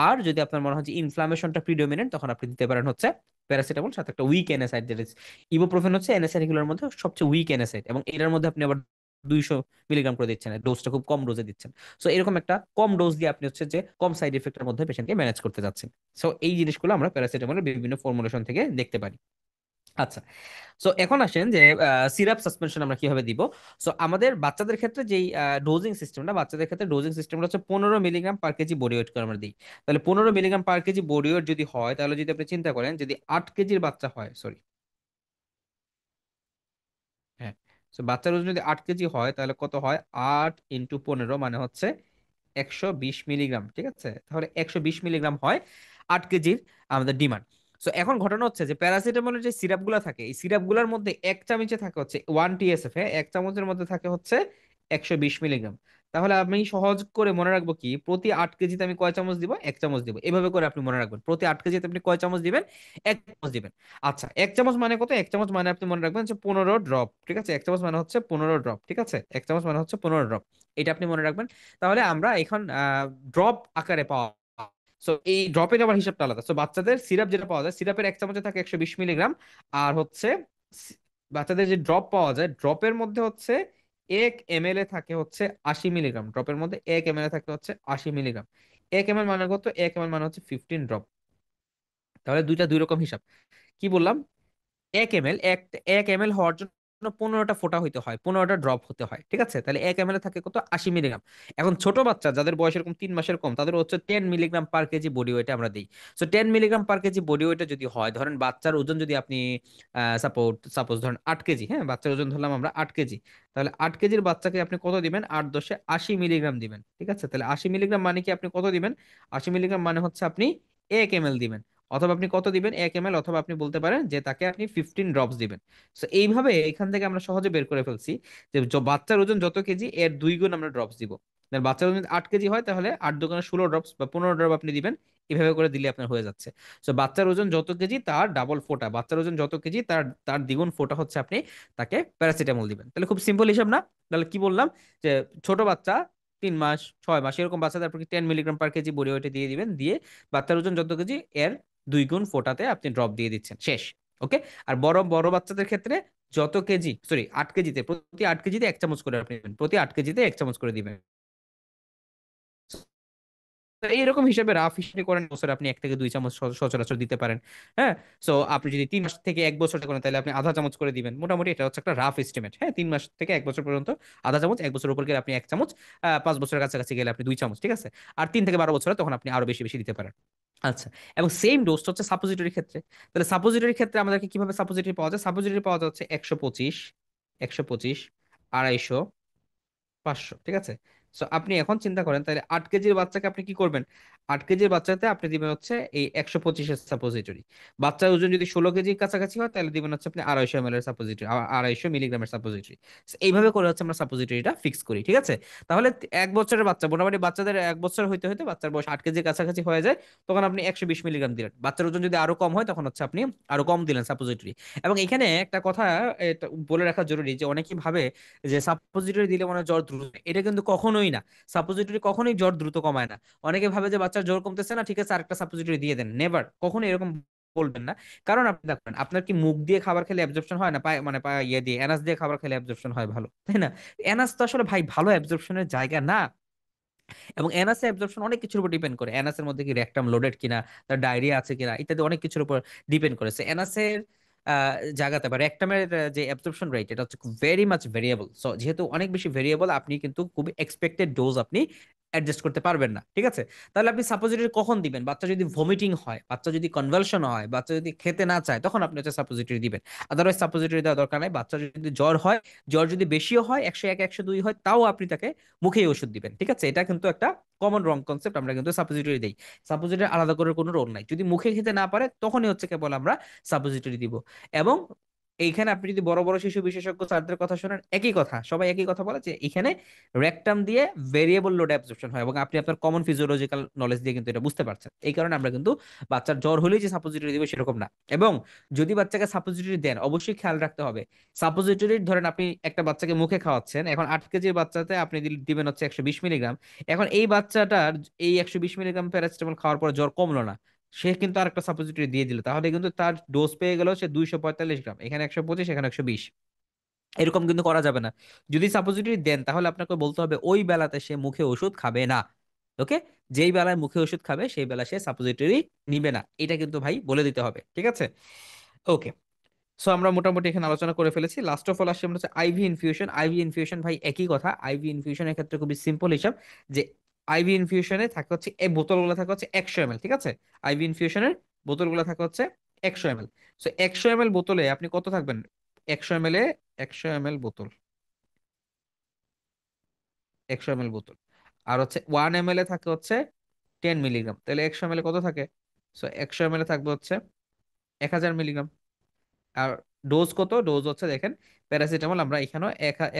আর যদি আপনার মনে হয় যে ইনফ্লামেশনটা প্রিডোমিনেন্ট, তখন আপনি দিতে পারেন হচ্ছে প্যারাসিটামল সাথে একটা উইক এনএসআইড, যেটা ইবোপ্রোফেন হচ্ছে এনএসআইড গুলোর মধ্যে সবচেয়ে উইক এনএসআইড, এবং এটার মধ্যে আপনি আবার 200 মিলিগ্রাম করে দিচ্ছেন, ডোজটা খুব কম ডোজে দিচ্ছেন। সো এরকম একটা কম ডোজ দিয়ে আপনি হচ্ছে যে কম সাইড এফেক্টের মধ্যে পেশেন্টকে ম্যানেজ করতে যাচ্ছেন। সো এই জিনিসগুলো আমরা প্যারাসিটামলের বিভিন্ন ফর্মুলেশন থেকে দেখতে পারি। আচ্ছা, সো এখন আসেন যে সিরাপ সাসপেনশন আমরা কিভাবে দিব। সো আমাদের বাচ্চাদের ক্ষেত্রে যেই ডোজিং সিস্টেমটা হচ্ছে 15 milligram per KG body weight করে আমরা দিই। তাহলে 15 milligram per KG body weight যদি হয়, তাহলে যদি আপনি চিন্তা করেন যদি 8 কেজির বাচ্চা হয়, সরি, হ্যাঁ, তো বাচ্চার ওজন যদি 8 কেজি হয়, তাহলে কত হয়? 8 × 15 মানে হচ্ছে 120 মিলিগ্রাম, ঠিক আছে। তাহলে 120 মিলিগ্রাম হয় 8 কেজির আমাদের ডিমান্ড। সো এখন ঘটনা হচ্ছে যে প্যারাসিটামলের যে সিরাপগুলো থাকে, এই সিরাপগুলোর মধ্যে এক চামচে থাকে হচ্ছে 1 TSF, হ্যাঁ, এক চামচের মধ্যে থাকে হচ্ছে 120 মিলিগ্রাম। তাহলে আমি সহজ করে মনে রাখবো কি, প্রতি 8 কেজিতে আমি কয় চামচ দিব, 1 চামচ দিব, এভাবে করে আপনি মনে রাখবেন প্রতি 8 কেজিতে আপনি কয় চামচ দিবেন, 1 চামচ দিবেন। আচ্ছা 1 চামচ মানে কত, 1 চামচ মানে আপনি মনে রাখবেন যে 15 ড্রপ, ঠিক আছে, 1 চামচ মানে হচ্ছে 15 ড্রপ, ঠিক আছে, 1 চামচ মানে হচ্ছে 15 ড্রপ, এটা আপনি মনে রাখবেন। তাহলে আমরা এখন ড্রপ আকারে পাওয়া, সো এই ড্রপের আবার হিসাবটা আলাদা। সো বাচ্চাদের সিরাপ যেটা পাওয়া যায়, সিরাপের 1 চামচে থাকে 120 মিলিগ্রাম। আর হচ্ছে সি- বাচ্চাদের যে ড্রপ পাওয়া যায়, ড্রপের মধ্যে হচ্ছে 1 ml এ থাকে হচ্ছে 80 মিলিগ্রাম, ড্রপের মধ্যে 1 ml এ থাকে হচ্ছে 80 মিলিগ্রাম। 1 ml মানে কত, 1 ml মানে হচ্ছে 15 ড্রপ। তাহলে দুইটা দুই রকম হিসাব। কি বললাম, 1 ml, এক এম এল হওয়ার জন্য 15টা ফোঁটা হইতে হয়, 15টা ড্রপ হতে হয়, ঠিক আছে। তাহলে 1 ml এ থাকে কত, 80 মিলিগ্রাম। এখন ছোট বাচ্চা যাদের বয়স এরকম 3 মাসের কম, তাদের হচ্ছে 10 মিলিগ্রাম পার কেজি বডি ওয়েটে আমরা দিই। So 10 milligram per KG body ওয়েটে যদি হয়, ধরেন বাচ্চার ওজন যদি আপনি সাপোজ সাপোজ ধরেন 8 কেজি, হ্যাঁ, বাচ্চার ওজন ধরলাম আমরা 8 কেজি। তাহলে 8 কেজির বাচ্চাকে আপনি কত দিবেন, 8 × 10 = 80 মিলিগ্রাম দিবেন, ঠিক আছে। তাহলে 80 মিলিগ্রাম মানে কি, আপনি কত দিবেন, 80 মিলিগ্রাম মানে হচ্ছে আপনি 1 ml দিবেন। অথবা আপনি কত দিবেন, 1 ml, অথবা আপনি বলতে পারেন যে তাকে আপনি 15 ড্রপস দিবেন। তো এইভাবে এখান থেকে আমরা সহজে বের করে ফেলছি যে বাচ্চার ওজন যত কেজি এর 2 গুণ আমরা ড্রপস দিব। তাহলে বাচ্চার ওজন যদি 8 কেজি হয়, তাহলে 8 × 2 = 16 ড্রপস বা 15 ড্রপ আপনি দিবেন। এভাবে করে দিলে আপনার হয়ে যাচ্ছে। তো বাচ্চার ওজন যত কেজি তার ডাবল ফোঁটা, বাচ্চার ওজন যত কেজি তার তার দ্বিগুণ ফোঁটা হচ্ছে আপনি তাকে প্যারাসিটামল দিবেন। তাহলে খুব সিম্পল হিসাব না? তাহলে কি বললাম, যে ছোট বাচ্চা 3 মাস 6 মাস এরকম বাচ্চাদের আপনি 10 মিলিগ্রাম পার কেজি বডি ওয়েটে দিয়ে দিবেন, দিয়ে বাচ্চার ওজন যত কেজি এর 2 গুণ ফোটাতে আপনি ড্রপ দিয়ে দিচ্ছেন, শেষ। ওকে। আর বড় বড় বাচ্চাদের ক্ষেত্রে যত কেজি, সরি 8 কেজিতে, প্রতি 8 কেজিতে 1 চামচ করে আপনি দিবেন, প্রতি 8 কেজিতে 1 চামচ করে দিবেন। তো এইরকম হিসেবে রাফ হিসেবে করেন, বছরে আপনি 1 থেকে 2 চামচ সচরাচর দিতে পারেন। হ্যাঁ। সো আপনি যদি 3 মাস থেকে 1 বছর করেন, তাহলে আপনি আধা চামচ করে দিবেন মোটামুটি, এটা হচ্ছে একটা রাফ এস্টিমেট। হ্যাঁ, 3 মাস থেকে 1 বছর পর্যন্ত আধা চামচ, 1 বছর উপর গেলে আপনি 1 চামচ, 5 বছরের কাছাকাছি গেলে আপনি 2 চামচ, ঠিক আছে। আর 3 থেকে 12 বছরে তখন আপনি আরো বেশি বেশি দিতে পারেন। আচ্ছা। এবং সেম ডোজটা হচ্ছে সাপোজিটরি ক্ষেত্রে। তাহলে সাপোজিটরি ক্ষেত্রে আমাদেরকে কিভাবে সাপোজিটরি পাওয়া যায়, সাপোজিটরি পাওয়া যাচ্ছে 125, 250, 500, ঠিক আছে। সো আপনি এখন চিন্তা করেন, তাহলে 8 কেজির বাচ্চাকে আপনি কি করবেন, 8 কেজির বাচ্চাতে আপনি দিবেন হচ্ছে এই 125-এর সাপোজিটরি। বাচ্চার ওজন যদি 16 কেজির কাছাকাছি হয়, তাহলে দিবেন হচ্ছে আপনি 250 ml এর সাপোজিটরি, 250 মিলিগ্রামের সাপোজিটরি। এইভাবে করে হচ্ছে আমরা সাপোজিটরিটা ফিক্স করি, ঠিক আছে। তাহলে 1 বছরের বাচ্চা, মোটামুটি বাচ্চাদের 1 বছর হইতে হইতে বাচ্চার বয়স 8 কেজির কাছাকাছি হয়ে যায়, তখন আপনি 120 মিলিগ্রাম দিলেন। বাচ্চার ওজন যদি আরো কম হয়, তখন হচ্ছে আপনি আরো কম দিলেন সাপোজিটরি। এবং এখানে একটা কথা এটা বলে রাখা জরুরি, যে অনেকেই ভাবে যে সাপোজিটরি দিলে মনে হয় জ্বর দ্রুত কমে। এটা কিন্তু কখনোই না। সাপোজিটরি কখনোই জ্বর দ্রুত কমায় না। অনেকে ভাবে যে বাচ্চার জ্বর কমতেছে না, ঠিক আছে আরেকটা সাপোজিটরি দিয়ে দেন, নেভার, কখনো এরকম বলবেন না। কারণ আপনি দেখেন, আপনার কি মুখ দিয়ে খাবার খেলে অ্যাবজর্পশন হয় না, পায় মানে পায় ইয়ে দিয়ে, এনাস দিয়ে খাবার খেলে অ্যাবজর্পশন হয় ভালো, তাই না? এনাস তো আসলে ভাই ভালো অ্যাবজর্পশনের জায়গা না। এবং এনাসের অ্যাবজর্পশন অনেক কিছুর উপর ডিপেন্ড করে, এনাসের মধ্যে কি রেকটাম লোডেড কিনা, তার ডায়রিয়া আছে কিনা, ইত্যাদি অনেক কিছুর উপর ডিপেন্ড করেছে এনাসের জায়গাতে বা রেকটামের যে অ্যাবজর্পশন রেট, এটা হচ্ছে ভেরি মাচ ভেরিয়েবল। সো যেহেতু অনেক বেশি ভেরিয়েবল, আপনি কিন্তু খুব এক্সপেক্টেড ডোজ আপনি অ্যাডজাস্ট করতে পারবেন না, ঠিক আছে। তাহলে আপনি সাপোজিটরি কখন দিবেন, বাচ্চা যদি ভমিটিং হয়, বাচ্চা যদি কনভালশন হয়, বাচ্চা যদি খেতে না চায়, তখন আপনি হচ্ছে সাপোজিটরি দিবেন। আদারওয়াইজ সাপোজিটরি দেওয়ার দরকার নাই। বাচ্চা যদি জ্বর হয়, জ্বর যদি বেশিও হয়, 101 102 হয়, তাও আপনি তাকে মুখেই ওষুধ দিবেন, ঠিক আছে। এটা কিন্তু একটা কমন রং কনসেপ্ট, আমরা কিন্তু সাপোজিটরি দেই। সাপোজিটরি আলাদা করে কোনো রোল নাই, যদি মুখে খেতে না পারে তখনই হচ্ছে কেবল আমরা সাপোজিটরি দিব। এবং এইখানে আপনি যদি বড় বড় শিশু বিশেষজ্ঞ স্যারদের কথা শোনেন, একই কথা, সবাই একই কথা বলে যে এখানে রেকটাম দিয়ে ভেরিয়েবল লোড অ্যাবজর্পশন হয়, এবং আপনি আপনার কমন ফিজিওলজিক্যাল নলেজ দিয়ে কিন্তু এটা বুঝতে পারছেন। এই কারণে আমরা কিন্তু বাচ্চার জ্বর হলেই যে সাপোজিটরি দিব সেরকম না। এবং যদি বাচ্চাকে সাপোজিটরি দেন, অবশ্যই খেয়াল রাখতে হবে, সাপোজিটরি ধরেন আপনি একটা বাচ্চাকে মুখে খাওয়াচ্ছেন, এখন 8 কেজির বাচ্চাতে আপনি দিবেন হচ্ছে 120 মিলিগ্রাম। এখন এই বাচ্চাটার এই 120 মিলিগ্রাম প্যারাসিটামল খাওয়ার পর জ্বর কমলো না, সে কিন্তু আরেকটা সাপোজিটরি দিয়ে দিল, তাহলে কিন্তু তার ডোজ পেয়ে গেল সে 245 গ্রাম, এখানে 125, এখানে 120। এরকম কিন্তু করা যাবে না। যদি সাপোজিটরি দেন, তাহলে আপনাকে বলতে হবে ওই বেলাতে সে মুখে ওষুধ খাবে না। ওকে। যেই বেলায় মুখে ওষুধ খাবে সেই বেলা সে সাপোজিটরি নিবে না, এটা কিন্তু ভাই বলে দিতে হবে, ঠিক আছে। ওকে। সো আমরা মোটামুটি এখানে আলোচনা করে ফেলেছি। লাস্ট অফ অল আসছে আমরা হচ্ছে আইভি ইনফিউশন। আইভি ইনফিউশন ভাই একই কথা। আইভি ইনফিউশনের ক্ষেত্রে খুবই সিম্পল হিসাব, যে আইভি ইনফিউশনে থাকে হচ্ছে এই বোতলগুলো থাকে হচ্ছে 100 ml, ঠিক আছে। আইভি ইনফিউশনের বোতলগুলো থাকে হচ্ছে 100 ml। সো 100 ml বোতলে আপনি কত থাকবেন, 100 ml এ, 100 ml বোতল, 100 ml বোতল, আর হচ্ছে 1 ml এ থাকে হচ্ছে 10 মিলিগ্রাম, তাহলে 100 ml এ কত থাকে, সো 100 ml এ থাকবে হচ্ছে 1000 মিলিগ্রাম। ডোজ কত? ডোজ হচ্ছে দেখেন, প্যারাসিটামল আমরা এখানেও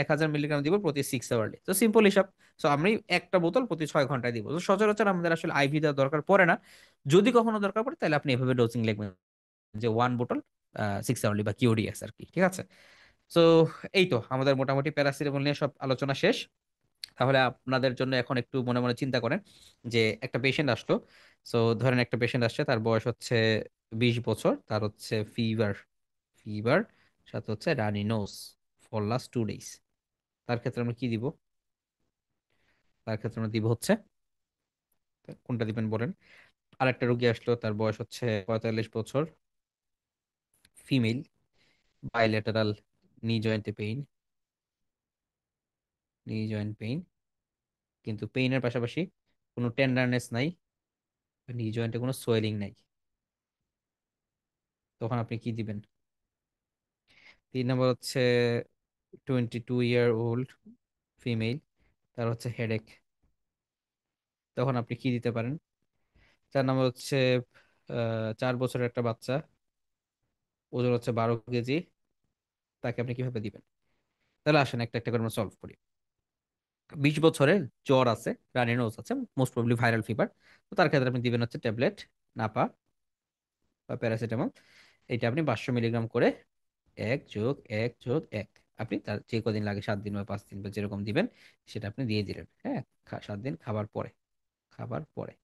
1000 মিলিগ্রাম দিব প্রতি 6 আওয়ারলি, তো সিম্পল হিসাব। তো আমি একটা বোতল প্রতি 6 ঘন্টায় দিব। তো সচরাচর আমাদের আসলে আইভি দেওয়ার দরকার পড়ে না। যদি কখনো দরকার পড়ে তাহলে আপনি এভাবে ডোজিং লিখবেন, যে 1 বোতল 6 আওয়ারলি বা কিওডিএক্স আর কি, ঠিক আছে? তো এই তো আমাদের মোটামুটি প্যারাসিটামল নিয়ে সব আলোচনা শেষ। তাহলে আপনাদের জন্য এখন একটু মনে মনে চিন্তা করেন যে একটা পেশেন্ট আসলো। সো ধরেন একটা পেশেন্ট আসছে, তার বয়স হচ্ছে 20 বছর, তার হচ্ছে ফিভার, ফিভার সাথে হচ্ছে রানি নোজ ফর লাস্ট 2 ডেজ। তার ক্ষেত্রে আমরা কি দিব? তার ক্ষেত্রে আমরা দিব হচ্ছে, কোনটা দিবেন বলেন? আরেকটা রোগী আসলো, তার বয়স হচ্ছে 45 বছর, ফিমেল, বাইলেটারাল নি জয়েন্টে পেইন, নি জয়েন্ট পেইন, কিন্তু পেইনের পাশাপাশি কোনো টেন্ডারনেস নাই, নি জয়েন্টে কোনো সোয়েলিং নাই। তখন আপনি কি দিবেন? 3 নম্বর হচ্ছে 22 ইয়ার ওল্ড ফিমেল, তার হচ্ছে হেডেক। তখন আপনি কি দিতে পারেন? 4 নম্বর হচ্ছে 4 বছরের একটা বাচ্চা, ওজন হচ্ছে 12 কেজি, তাকে আপনি কিভাবে দিবেন? তাহলে আসেন একটা একটা করে আমরা সলভ করি। 20 বছরের জ্বর আছে, রানি নোজ আছে, মোস্ট প্রবলি ভাইরাল ফিভার। তো তার ক্ষেত্রে আপনি দিবেন হচ্ছে ট্যাবলেট নাপা বা প্যারাসিটামল। এটা আপনি 500 মিলিগ্রাম করে 1+1+1, আপনি তার যে কদিন লাগে 7 দিন বা 5 দিন বা যেরকম দিবেন সেটা আপনি দিয়ে দিলেন। হ্যাঁ, 7 দিন খাবার পরে, খাবার পরে।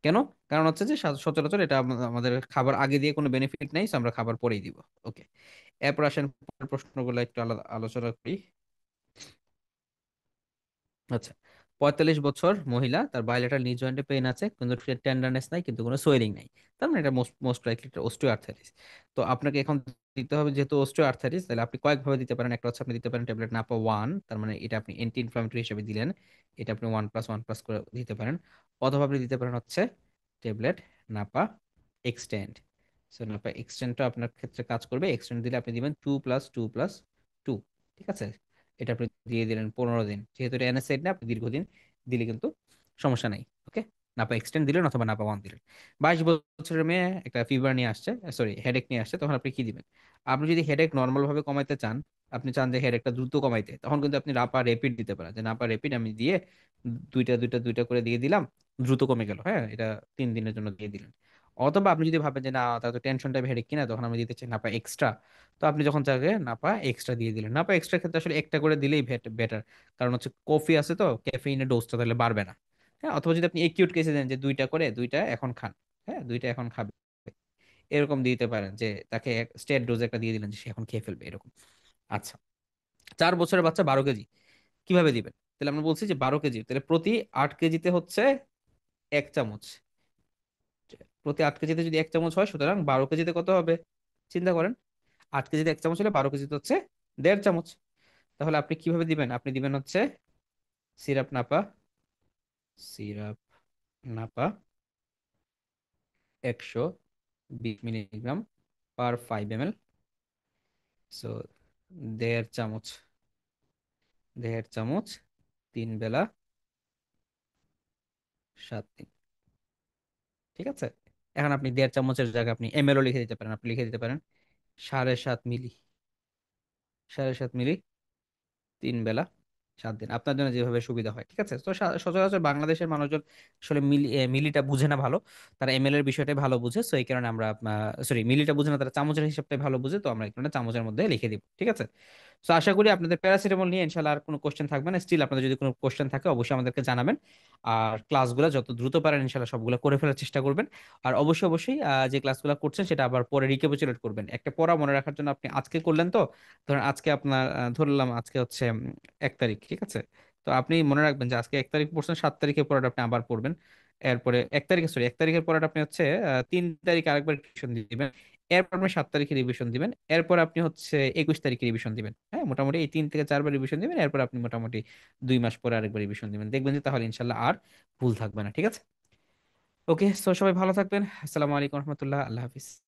কেন? কারণ হচ্ছে যে সচরাচর এটা আমাদের খাবার আগে দিয়ে কোনো বেনিফিট নেই, so আমরা খাবার পরেই দিব। ওকে, এরপর আসেন পরের প্রশ্নগুলো একটু আলাদা আলোচনা করি। আচ্ছা, 45 বছর মহিলা, তার বাইলেটার নি জয়েন্টে পেইন আছে কিন্তু টেন্ডারনেস নাই, কিন্তু কোনো সোয়েলিং নাই। তার মানে এটা মোস্ট মোস্ট লাইকলি একটা অস্টিও আর্থাইটিস। তো আপনাকে এখন দিতে হবে, যেহেতু অস্টিও আর্থাইটিস, তাহলে আপনি কয়েকভাবে দিতে পারেন। একটা হচ্ছে আপনি দিতে পারেন ট্যাবলেট নাপা 1, তার মানে এটা আপনি এন্টি ইনফ্লামেটরি হিসেবে দিলেন, এটা আপনি 1+1+ করে দিতে পারেন। অথবা আপনি দিতে পারেন হচ্ছে tablet Napa extend. So Napa এক্সটেন্ডটা আপনার ক্ষেত্রে কাজ করবে। এক্সটেন্ড দিলে আপনি দিবেন 2+2+2, ঠিক আছে? এটা আপনি দিয়ে দিলেন 15 দিন, যেহেতু এটা এনএসএইড না, আপনি দীর্ঘদিন দিলে কিন্তু সমস্যা নাই। ওকে, নাপা এক্সটেন্ড দিলেন অথবা নাপা 1 দিলেন। 22 বছরের মেয়ে একটা ফিভার নিয়ে আসছে, সরি হেডেক নিয়ে আসছে, তখন আপনি কি দিবেন? আপনি যদি হেডেক নর্মাল ভাবে কমাইতে চান, আপনি চান যে হেডেকটা দ্রুত কমাইতে, তখন কিন্তু আপনি নাপা রেপিড দিতে পারেন। যে নাপা রেপিড আমি দিয়ে দুইটা দুইটা দুইটা করে দিয়ে দিলাম, দ্রুত কমে গেল। হ্যাঁ, এটা 3 দিনের জন্য দিয়ে দিলেন। অথবা আপনি যদি ভাবেন যে না, তার তো টেনশন টাইপ হেডেক কিনা, তখন আমি দিতে চাই নাপা এক্সট্রা। তো আপনি যখন চাইবে নাপা এক্সট্রা দিয়ে দিলেন। নাপা এক্সট্রা ক্ষেত্রে আসলে একটা করে দিলেই বেটার, কারণ হচ্ছে কফি আছে তো, ক্যাফেইনের ডোজটা তাহলে বাড়বে না। হ্যাঁ, অথবা যদি আপনি একিউট কেসে দেন যে দুইটা করে, দুইটা এখন খান, হ্যাঁ দুইটা এখন খাবে, এরকম দিতে পারেন যে তাকে স্টেট ডোজ একটা দিয়ে দিলেন যে সে এখন খেয়ে ফেলবে এরকম। আচ্ছা, 4 বছরের বাচ্চা 12 কেজি, কিভাবে দিবেন? তাহলে আমরা বলছি যে 12 কেজি, তাহলে প্রতি 8 কেজিতে হচ্ছে 1 চামচ। প্রতি 8 কেজিতে যদি 1 চামচ হয়, সুতরাং 12 কেজিতে কত হবে? চিন্তা করেন, 8 কেজিতে 1 চামচ হলে 12 কেজিতে হচ্ছে 1.5 চামচ। তাহলে আপনি কিভাবে দিবেন? আপনি দিবেন হচ্ছে syrup Napa, syrup Napa 120 milligram per 5 ml। So 1.5 চামচ, 1.5 চামচ 3 বেলা, 7 দিন, ঠিক আছে? এখন আপনি 1.5 চামচের জায়গায় আপনি এমএলও লিখে দিতে পারেন। আপনি লিখে দিতে পারেন 7.5 মিলি, 7.5 মিলি 3 বেলা, 7 দিন, আপনার জন্য যেভাবে সুবিধা হয়, ঠিক আছে? তো সচরাচর বাংলাদেশের মানুষজন আসলে মিলিটা বুঝে না ভালো, তারা এমএল এর বিষয়টাই ভালো বুঝে। সো এই কারণে আমরা, সরি মিলিটা বুঝে না, তারা চামচের হিসাবটাই ভালো বুঝে, তো আমরা এই কারণে চামচের মধ্যে লিখে দিব, ঠিক আছে? তো আশা করি আপনাদের প্যারাসিটামল নিয়ে ইনশাল্লাহ আর কোনো কোশ্চেন থাকবে না। স্টিল আপনাদের যদি কোনো কোশ্চেন থাকে অবশ্যই আমাদেরকে জানাবেন। আর ক্লাসগুলো যত দ্রুত পারেন ইনশাল্লাহ সবগুলো করে ফেলার চেষ্টা করবেন। আর অবশ্যই অবশ্যই যে ক্লাসগুলো করছেন সেটা আবার পরে রিক্যাপিচুলেট করবেন। একটা পড়া মনে রাখার জন্য আপনি আজকে করলেন তো, ধরেন আজকে আপনার ধরলাম আজকে হচ্ছে 1 তারিখ, ঠিক আছে? তো আপনি মনে রাখবেন যে আজকে 1 তারিখ পড়ছেন, 7 তারিখের পড়াটা আপনি আবার পড়বেন। এরপরে 1 তারিখে, সরি 1 তারিখের পড়াটা আপনি হচ্ছে 3 তারিখে আরেকবার রিভিশন দিবেন। এরপর আপনি 7 তারিখে রিভিশন দিবেন। এরপর আপনি হচ্ছে 21 তারিখে রিভিশন দিবেন। হ্যাঁ, মোটামুটি এই 3 থেকে 4 বার রিভিশন দিবেন। এরপর আপনি মোটামুটি 2 মাস পরে আরেকবার রিভিশন দিবেন, দেখবেন যে তাহলে ইনশাল্লাহ আর ভুল থাকবে না, ঠিক আছে? ওকে, সো সবাই ভালো থাকবেন। আসসালামু আলাইকুম রহমতুল্লাহ, আল্লাহ হাফিজ।